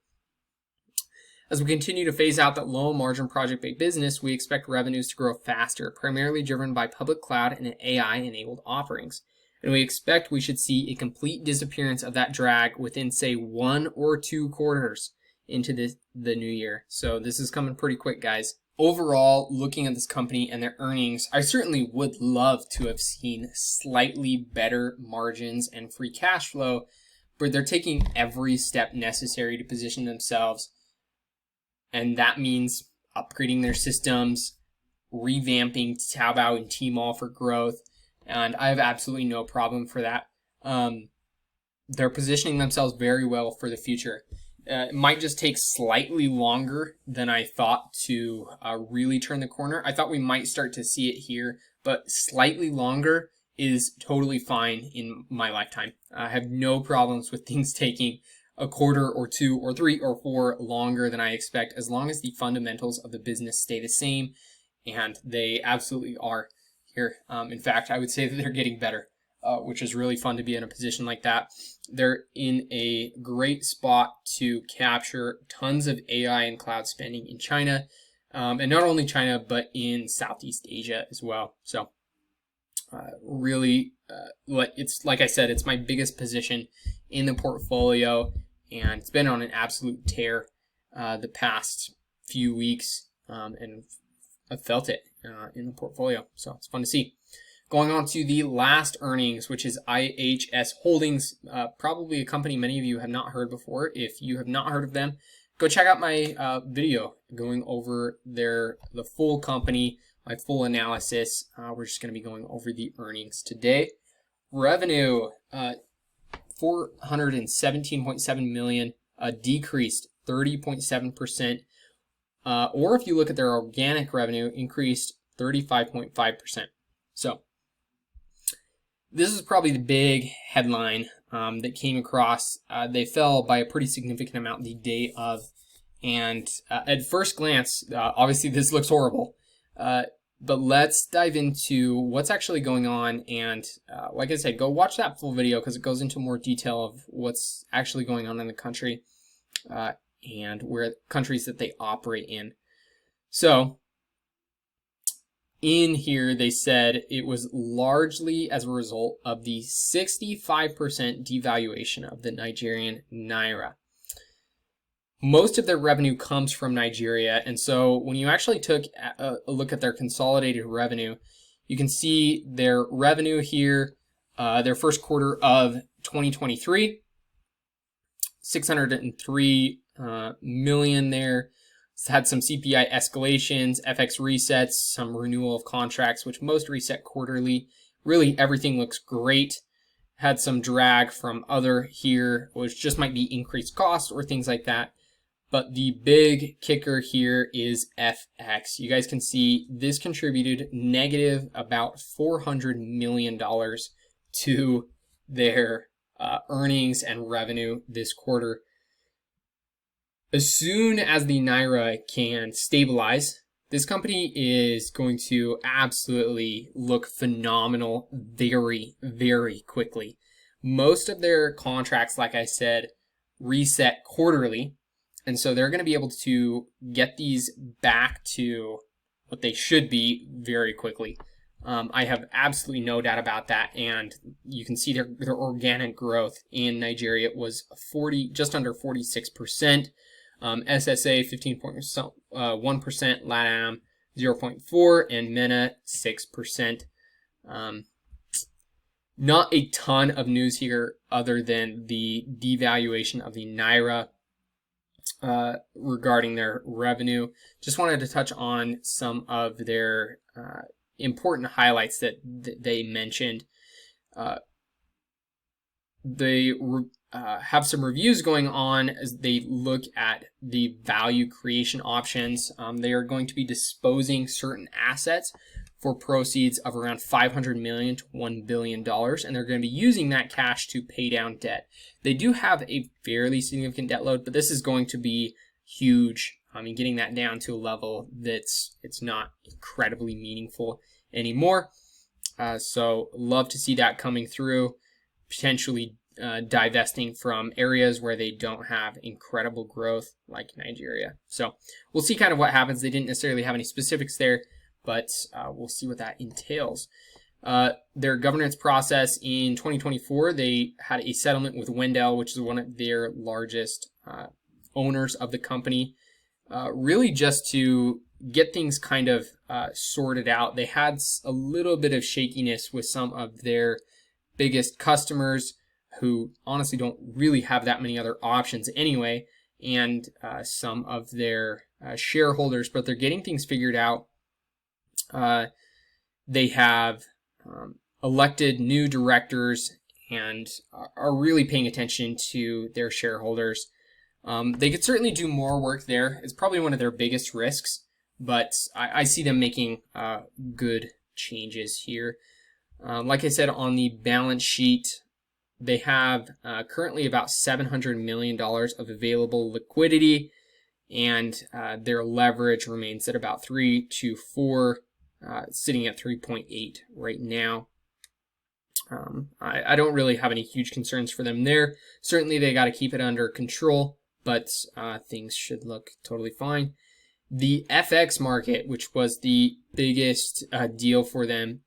As we continue to phase out that low-margin project-based business, we expect revenues to grow faster, primarily driven by public cloud and AI-enabled offerings. And we expect we should see a complete disappearance of that drag within, say, 1 or 2 quarters into the new year. So this is coming pretty quick, guys. Overall, looking at this company and their earnings, I certainly would love to have seen slightly better margins and free cash flow, but they're taking every step necessary to position themselves. And that means upgrading their systems, revamping Taobao and Tmall for growth. And I have absolutely no problem for that. They're positioning themselves very well for the future. It might just take slightly longer than I thought to really turn the corner. I thought we might start to see it here, but slightly longer is totally fine in my lifetime. I have no problems with things taking a quarter or 2 or 3 or 4 longer than I expect, as long as the fundamentals of the business stay the same, and they absolutely are here. In fact, I would say that they're getting better, which is really fun to be in a position like that. They're in a great spot to capture tons of AI and cloud spending in China, and not only China, but in Southeast Asia as well. So really, it's like I said, it's my biggest position in the portfolio, and it's been on an absolute tear the past few weeks, and I've felt it in the portfolio. So it's fun to see. Going on to the last earnings, which is IHS Holdings, probably a company many of you have not heard before. If you have not heard of them, go check out my video going over the full company, my full analysis. We're just going to be going over the earnings today. Revenue, 417.7 million, decreased 30.7%. Or if you look at their organic revenue, increased 35.5%. So this is probably the big headline that came across. They fell by a pretty significant amount the day of. And at first glance, obviously this looks horrible. But let's dive into what's actually going on. And like I said, go watch that full video because it goes into more detail of what's actually going on in the country and where countries that they operate in. So in here, they said it was largely as a result of the 65% devaluation of the Nigerian naira. Most of their revenue comes from Nigeria, and so when you actually took a look at their consolidated revenue, you can see their revenue here, their first quarter of 2023, 603 million there. It's had some CPI escalations, FX resets, some renewal of contracts, which most reset quarterly. Really, everything looks great. Had some drag from other here, which just might be increased costs or things like that. But the big kicker here is FX. You guys can see this contributed negative about $400 million to their earnings and revenue this quarter. As soon as the naira can stabilize, this company is going to absolutely look phenomenal very, very quickly. Most of their contracts, like I said, reset quarterly. And so they're going to be able to get these back to what they should be very quickly. I have absolutely no doubt about that. And you can see their organic growth in Nigeria was just under 46%. SSA 15.1%, LATAM 0.4%, and MENA 6%. Not a ton of news here other than the devaluation of the naira regarding their revenue. Just wanted to touch on some of their important highlights that they mentioned. They have some reviews going on as they look at the value creation options. They are going to be disposing certain assets for proceeds of around $500 million to $1 billion, and they're going to be using that cash to pay down debt. They do have a fairly significant debt load, but this is going to be huge. I mean, getting that down to a level it's not incredibly meaningful anymore. So love to see that coming through, potentially divesting from areas where they don't have incredible growth like Nigeria. So we'll see kind of what happens. They didn't necessarily have any specifics there, but we'll see what that entails. Their governance process in 2024, they had a settlement with Wendell, which is one of their largest owners of the company, really just to get things kind of sorted out. They had a little bit of shakiness with some of their biggest customers who honestly don't really have that many other options anyway, and some of their shareholders, but they're getting things figured out. They have elected new directors and are really paying attention to their shareholders. They could certainly do more work there. It's probably one of their biggest risks, but I see them making good changes here. Like I said, on the balance sheet, they have currently about $700 million of available liquidity, and their leverage remains at about 3 to 4, sitting at 3.8 right now. I don't really have any huge concerns for them there. Certainly they got to keep it under control, but things should look totally fine. The FX market, which was the biggest deal for them,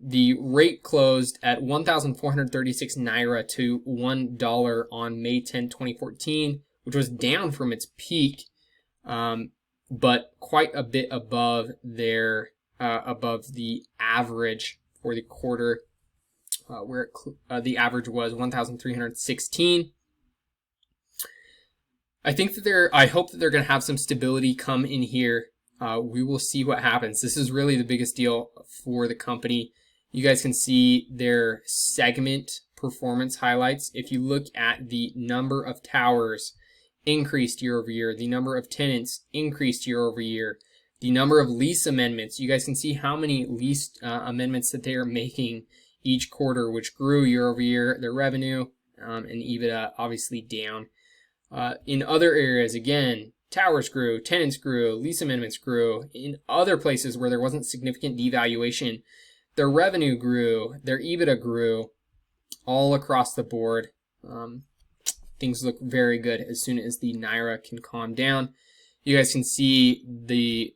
the rate closed at 1,436 Naira to $1 on May 10, 2014, which was down from its peak, but quite a bit above their above the average for the quarter, where the average was 1,316. I hope that they're going to have some stability come in here. We will see what happens. This is really the biggest deal for the company. You guys can see their segment performance highlights. If you look at the number of towers increased year over year, the number of tenants increased year over year, the number of lease amendments, you guys can see how many lease amendments that they are making each quarter, which grew year over year. Their revenue and EBITDA obviously down. In other areas, again, towers grew, tenants grew, lease amendments grew. In other places where there wasn't significant devaluation, their revenue grew, their EBITDA grew, all across the board. Things look very good as soon as the Naira can calm down. You guys can see the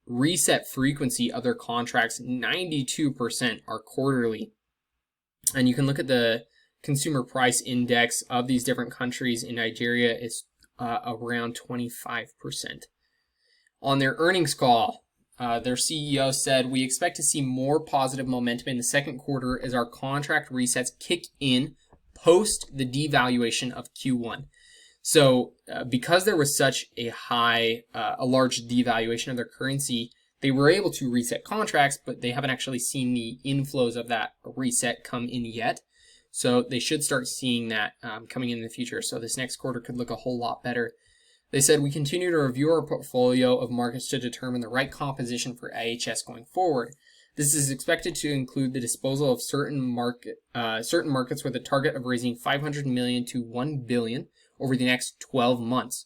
reset frequency of their contracts, 92% are quarterly. And you can look at the consumer price index of these different countries. In Nigeria, it's around 25%. On their earnings call, their CEO said, "We expect to see more positive momentum in the second quarter as our contract resets kick in post the devaluation of Q1. So because there was such a large devaluation of their currency, they were able to reset contracts, but they haven't actually seen the inflows of that reset come in yet. So they should start seeing that coming in the future. So this next quarter could look a whole lot better. They said, "We continue to review our portfolio of markets to determine the right composition for IHS going forward. This is expected to include the disposal of certain markets with a target of raising $500 million to $1 billion over the next 12 months.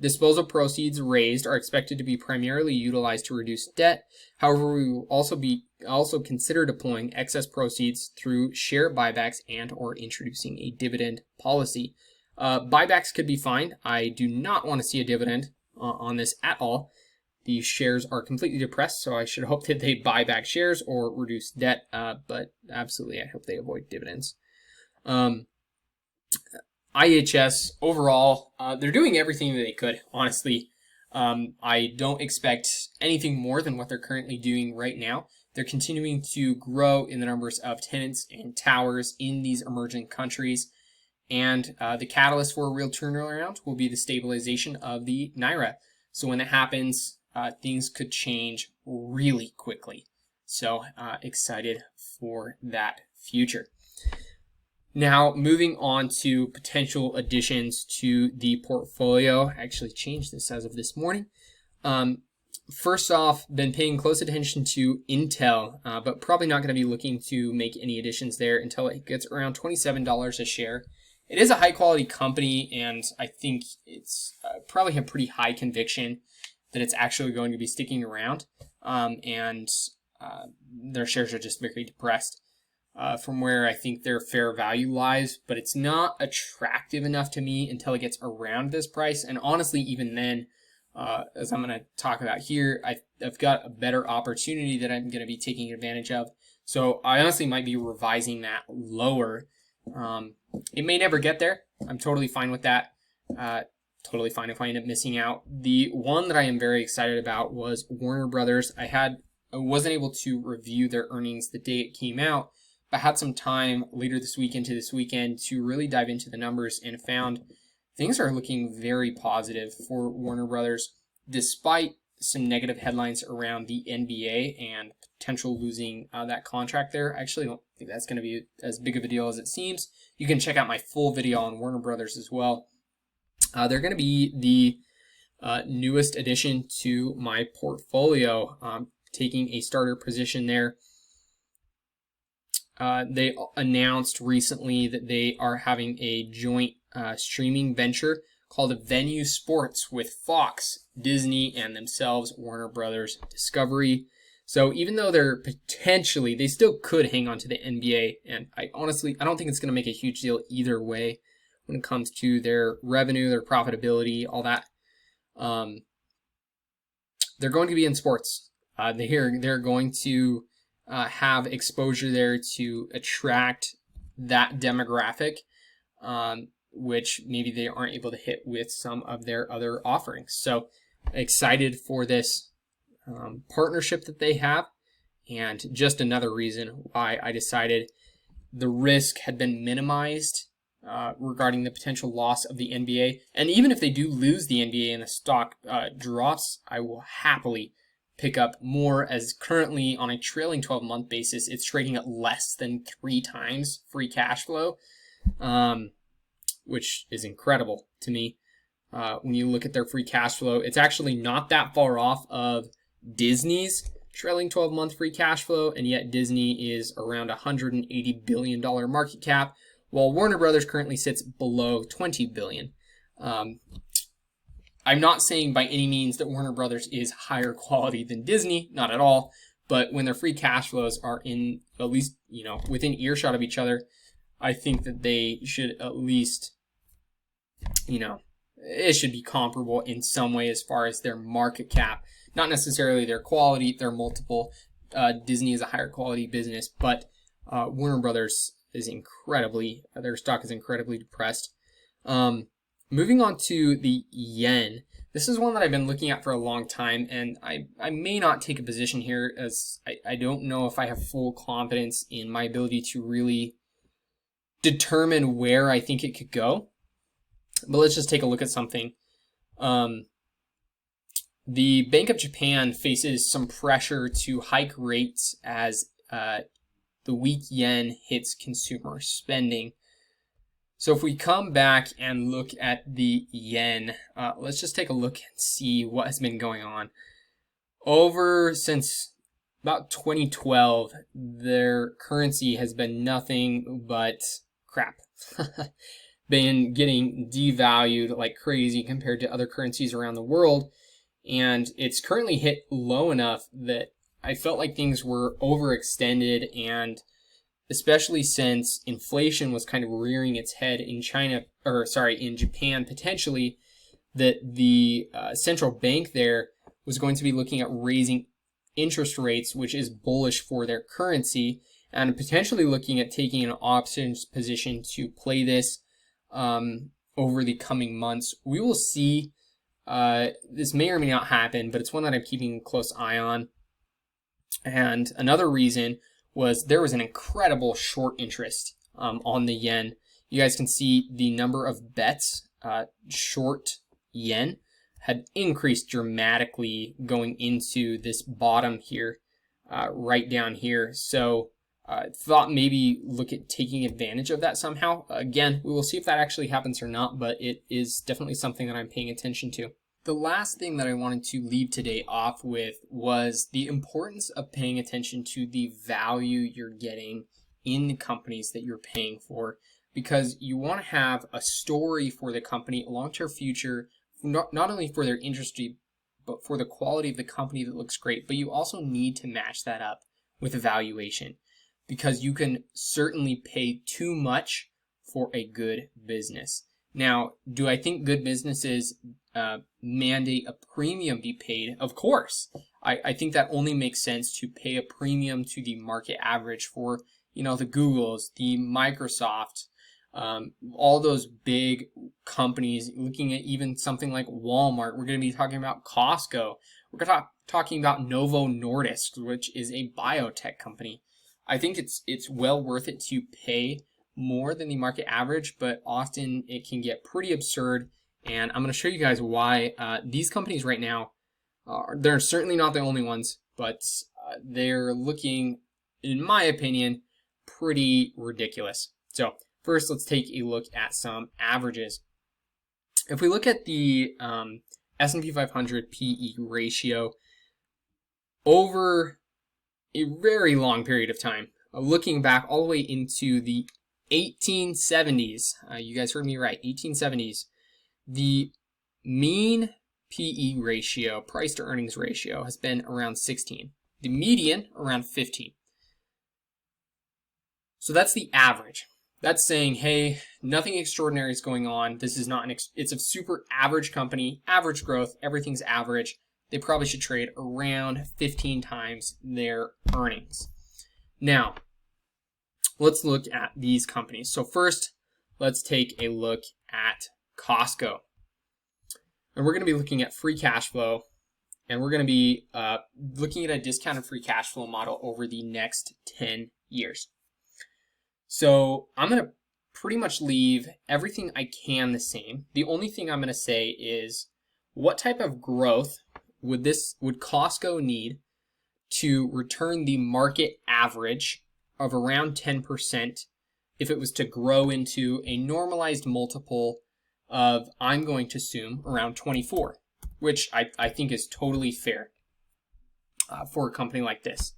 Disposal proceeds raised are expected to be primarily utilized to reduce debt. However, we will also consider deploying excess proceeds through share buybacks and or introducing a dividend policy." Buybacks could be fine. I do not want to see a dividend on this at all. The shares are completely depressed, so I should hope that they buy back shares or reduce debt, but absolutely I hope they avoid dividends. IHS, overall, they're doing everything that they could, honestly. I don't expect anything more than what they're currently doing right now. They're continuing to grow in the numbers of tenants and towers in these emerging countries. And the catalyst for a real turnaround will be the stabilization of the Naira. So when that happens, things could change really quickly. So excited for that future. Now, moving on to potential additions to the portfolio. I actually changed this as of this morning. First off, been paying close attention to Intel, but probably not going to be looking to make any additions there until it gets around $27 a share. It is a high quality company, and I think it's probably have pretty high conviction that it's actually going to be sticking around. And their shares are just very depressed from where I think their fair value lies, but it's not attractive enough to me until it gets around this price. And honestly, even then, as I'm going to talk about here, I've got a better opportunity that I'm going to be taking advantage of. So I honestly might be revising that lower. It may never get there. I'm totally fine with that. Totally fine if I end up missing out. The one that I am very excited about was Warner Brothers. I wasn't able to review their earnings the day it came out, but had some time later this week into this weekend to really dive into the numbers and found things are looking very positive for Warner Brothers, despite some negative headlines around the NVDA and potential losing that contract there. I actually don't think that's going to be as big of a deal as it seems. You can check out my full video on Warner Brothers as well. They're going to be the newest addition to my portfolio, taking a starter position there. They announced recently that they are having a joint streaming venture called Venue Sports with Fox, Disney, and themselves, Warner Brothers Discovery. So even though they still could hang on to the NBA, and I don't think it's going to make a huge deal either way when it comes to their revenue, their profitability, all that. They're going to be in sports. They're going to have exposure there to attract that demographic, which maybe they aren't able to hit with some of their other offerings. So excited for this partnership that they have, and just another reason why I decided the risk had been minimized regarding the potential loss of the NBA. And even if they do lose the NBA and the stock drops, I will happily pick up more, as currently on a trailing 12-month basis, it's trading at less than 3 times free cash flow, which is incredible to me. When you look at their free cash flow, it's actually not that far off of Disney's trailing 12-month free cash flow, and yet Disney is around $180 billion market cap, while Warner Brothers currently sits below $20 billion. I'm not saying by any means that Warner Brothers is higher quality than Disney, not at all, but when their free cash flows are in at least, within earshot of each other, I think that they should at least, it should be comparable in some way as far as their market cap, not necessarily their quality, their multiple. Disney is a higher quality business, but Warner Brothers is their stock is incredibly depressed. Moving on to the yen. This is one that I've been looking at for a long time, and I may not take a position here, as I don't know if I have full confidence in my ability to really determine where I think it could go. But let's just take a look at something. The Bank of Japan faces some pressure to hike rates as the weak yen hits consumer spending. So if we come back and look at the yen, let's just take a look and see what has been going on. Since about 2012, their currency has been nothing but crap. Been getting devalued like crazy compared to other currencies around the world. And it's currently hit low enough that I felt like things were overextended, and especially since inflation was kind of rearing its head in in Japan potentially, that the central bank there was going to be looking at raising interest rates, which is bullish for their currency, and potentially looking at taking an options position to play this over the coming months. We will see. This may or may not happen, but it's one that I'm keeping a close eye on. And another reason was there was an incredible short interest on the yen. You guys can see the number of bets short yen had increased dramatically going into this bottom here, right down here. So thought maybe look at taking advantage of that somehow. Again, we will see if that actually happens or not, but it is definitely something that I'm paying attention to. The last thing that I wanted to leave today off with was the importance of paying attention to the value you're getting in the companies that you're paying for, because you want to have a story for the company, a long-term future, not only for their industry, but for the quality of the company that looks great. But you also need to match that up with a valuation, because you can certainly pay too much for a good business. Now, do I think good businesses mandate a premium be paid? Of course. I think that only makes sense to pay a premium to the market average for, the Googles, the Microsoft, all those big companies. Looking at even something like Walmart, we're going to be talking about Costco. We're going to talking about Novo Nordisk, which is a biotech company. I think it's well worth it to pay more than the market average, but often it can get pretty absurd. And I'm going to show you guys why these companies right now, they're certainly not the only ones, but they're looking, in my opinion, pretty ridiculous. So first, let's take a look at some averages. If we look at the S&P 500 PE ratio over a very long period of time, looking back all the way into the 1870s, you guys heard me right, 1870s, the mean PE ratio, price to earnings ratio, has been around 16. The median, around 15. So that's the average. That's saying, hey, nothing extraordinary is going on. This is not it's a super average company, average growth, everything's average. They probably should trade around 15 times their earnings. Now, let's look at these companies. So first, let's take a look at Costco. And we're going to be looking at free cash flow, and we're going to be looking at a discounted free cash flow model over the next 10 years. So I'm going to pretty much leave everything I can the same. The only thing I'm going to say is what type of growth would Costco need to return the market average of around 10% if it was to grow into a normalized multiple of, I'm going to assume, around 24, which I think is totally fair for a company like this.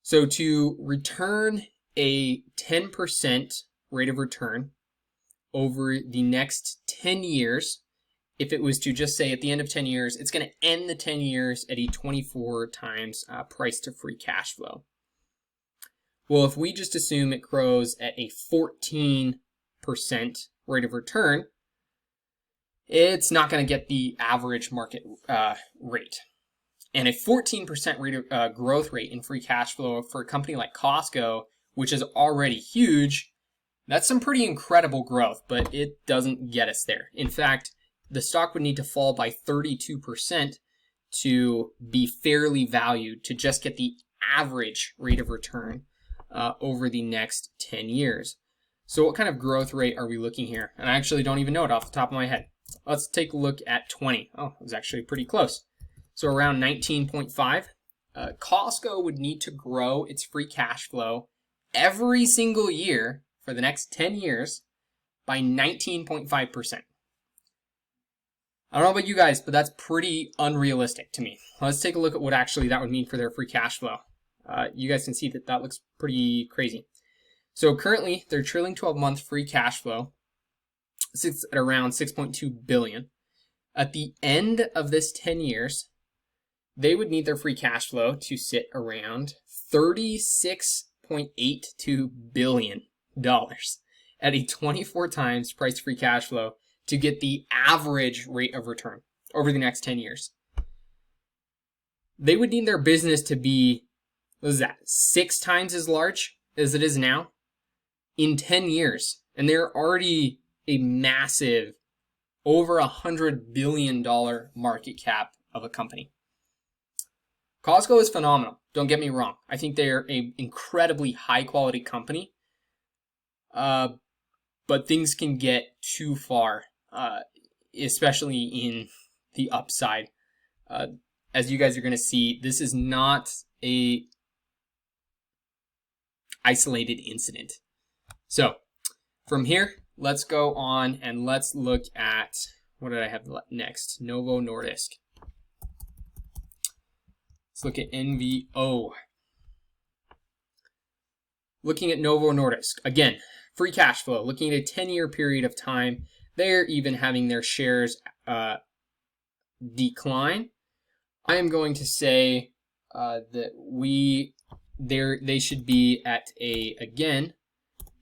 So to return a 10% rate of return over the next 10 years, if it was to just say at the end of 10 years, it's going to end the 10 years at a 24 times price to free cash flow. Well, if we just assume it grows at a 14% rate of return, it's not going to get the average market rate. And a 14% rate of growth rate in free cash flow for a company like Costco, which is already huge, that's some pretty incredible growth, but it doesn't get us there. In fact, the stock would need to fall by 32% to be fairly valued to just get the average rate of return over the next 10 years. So what kind of growth rate are we looking here? And I actually don't even know it off the top of my head. Let's take a look at 20. Oh, it was actually pretty close. So around 19.5. Costco would need to grow its free cash flow every single year for the next 10 years by 19.5%. I don't know about you guys, but that's pretty unrealistic to me. Let's take a look at what actually that would mean for their free cash flow. You guys can see that that looks pretty crazy. So currently, their trailing 12-month free cash flow sits at around $6.2 billion. At the end of this 10 years, they would need their free cash flow to sit around $36.82 billion at a 24 times price free cash flow to get the average rate of return over the next 10 years. They would need their business to be, what is that, 6 times as large as it is now in 10 years. And they're already a massive, over $100 billion market cap of a company. Costco is phenomenal. Don't get me wrong. I think they're an incredibly high quality company. But things can get too far, especially in the upside. As you guys are going to see, this is not a isolated incident. So from here, let's go on and let's look at, what did I have next? Novo Nordisk. Let's look at NVO. Looking at Novo Nordisk, again, free cash flow, looking at a 10-year period of time, they're even having their shares decline. I am going to say that they should be at a, again,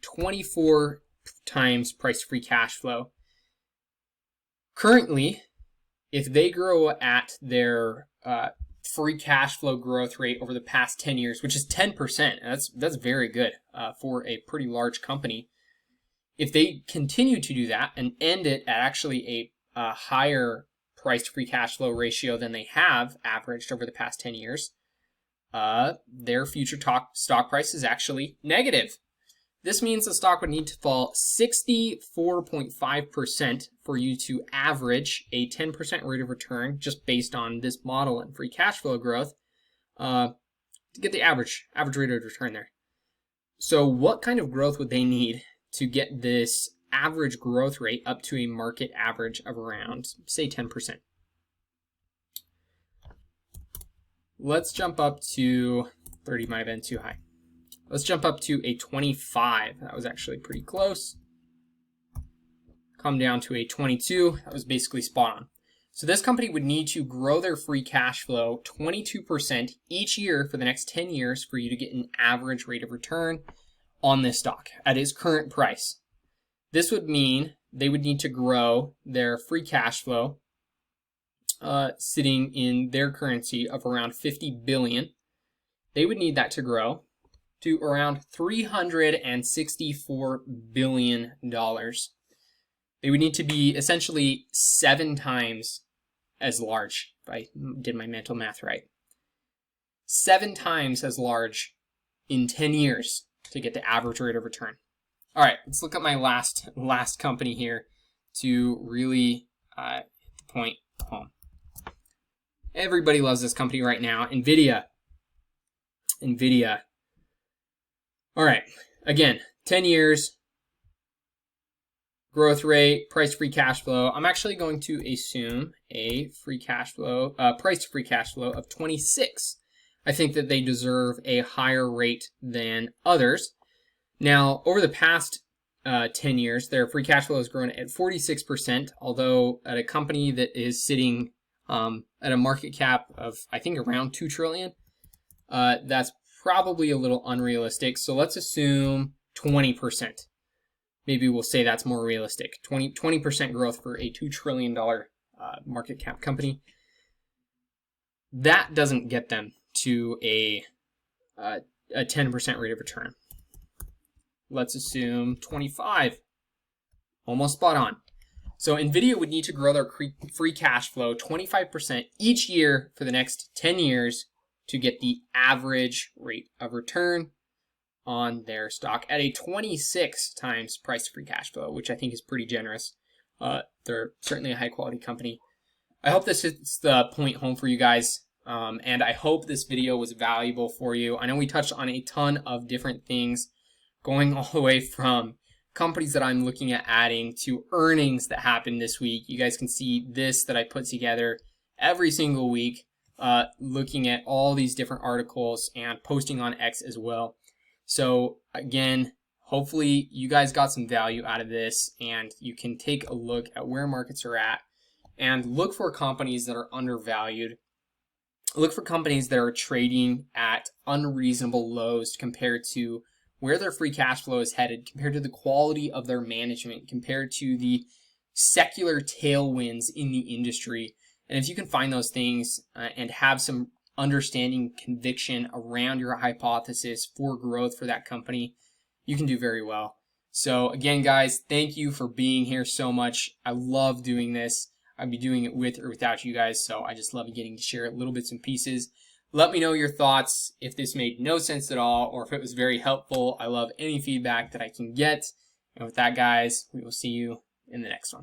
24 times price free cash flow. Currently, if they grow at their free cash flow growth rate over the past 10 years, which is 10%, that's very good for a pretty large company. If they continue to do that and end it at actually a higher price to free cash flow ratio than they have averaged over the past 10 years, their future stock price is actually negative. This means the stock would need to fall 64.5% for you to average a 10% rate of return just based on this model and free cash flow growth to get the average rate of return there. So what kind of growth would they need to get this average growth rate up to a market average of around, say, 10%? Let's jump up to 30, might have been too high. Let's jump up to a 25. That was actually pretty close. Come down to a 22. That was basically spot on. So this company would need to grow their free cash flow 22% each year for the next 10 years for you to get an average rate of return on this stock at its current price. This would mean they would need to grow their free cash flow sitting in their currency of around 50 billion. They would need that to grow to around $364 billion. They would need to be essentially 7 times as large, if I did my mental math right. 7 times as large in 10 years to get the average rate of return. All right, let's look at my last company here to really hit the point home. Everybody loves this company right now. NVIDIA. All right. Again, 10 years, growth rate, price to free cash flow. I'm actually going to assume a free cash flow, price to free cash flow of 26. I think that they deserve a higher rate than others. Now, over the past 10 years, their free cash flow has grown at 46%, although at a company that is sitting at a market cap of, I think, around $2 trillion, that's probably a little unrealistic. So let's assume 20%. Maybe we'll say that's more realistic. 20% growth for a $2 trillion market cap company. That doesn't get them to a 10% rate of return. Let's assume 25. Almost spot on. So NVIDIA would need to grow their free cash flow 25% each year for the next 10 years to get the average rate of return on their stock at a 26 times price to free cash flow, which I think is pretty generous. They're certainly a high quality company. I hope this hits the point home for you guys. And I hope this video was valuable for you. I know we touched on a ton of different things, going all the way from companies that I'm looking at adding to earnings that happened this week. You guys can see this that I put together every single week, looking at all these different articles and posting on X as well. So again, hopefully you guys got some value out of this, and you can take a look at where markets are at and look for companies that are undervalued. Look for companies that are trading at unreasonable lows compared to where their free cash flow is headed, compared to the quality of their management, compared to the secular tailwinds in the industry. And if you can find those things and have some understanding, conviction around your hypothesis for growth for that company, you can do very well. So again, guys, thank you for being here so much. I love doing this. I'd be doing it with or without you guys, so I just love getting to share little bits and pieces. Let me know your thoughts if this made no sense at all or if it was very helpful. I love any feedback that I can get. And with that, guys, we will see you in the next one.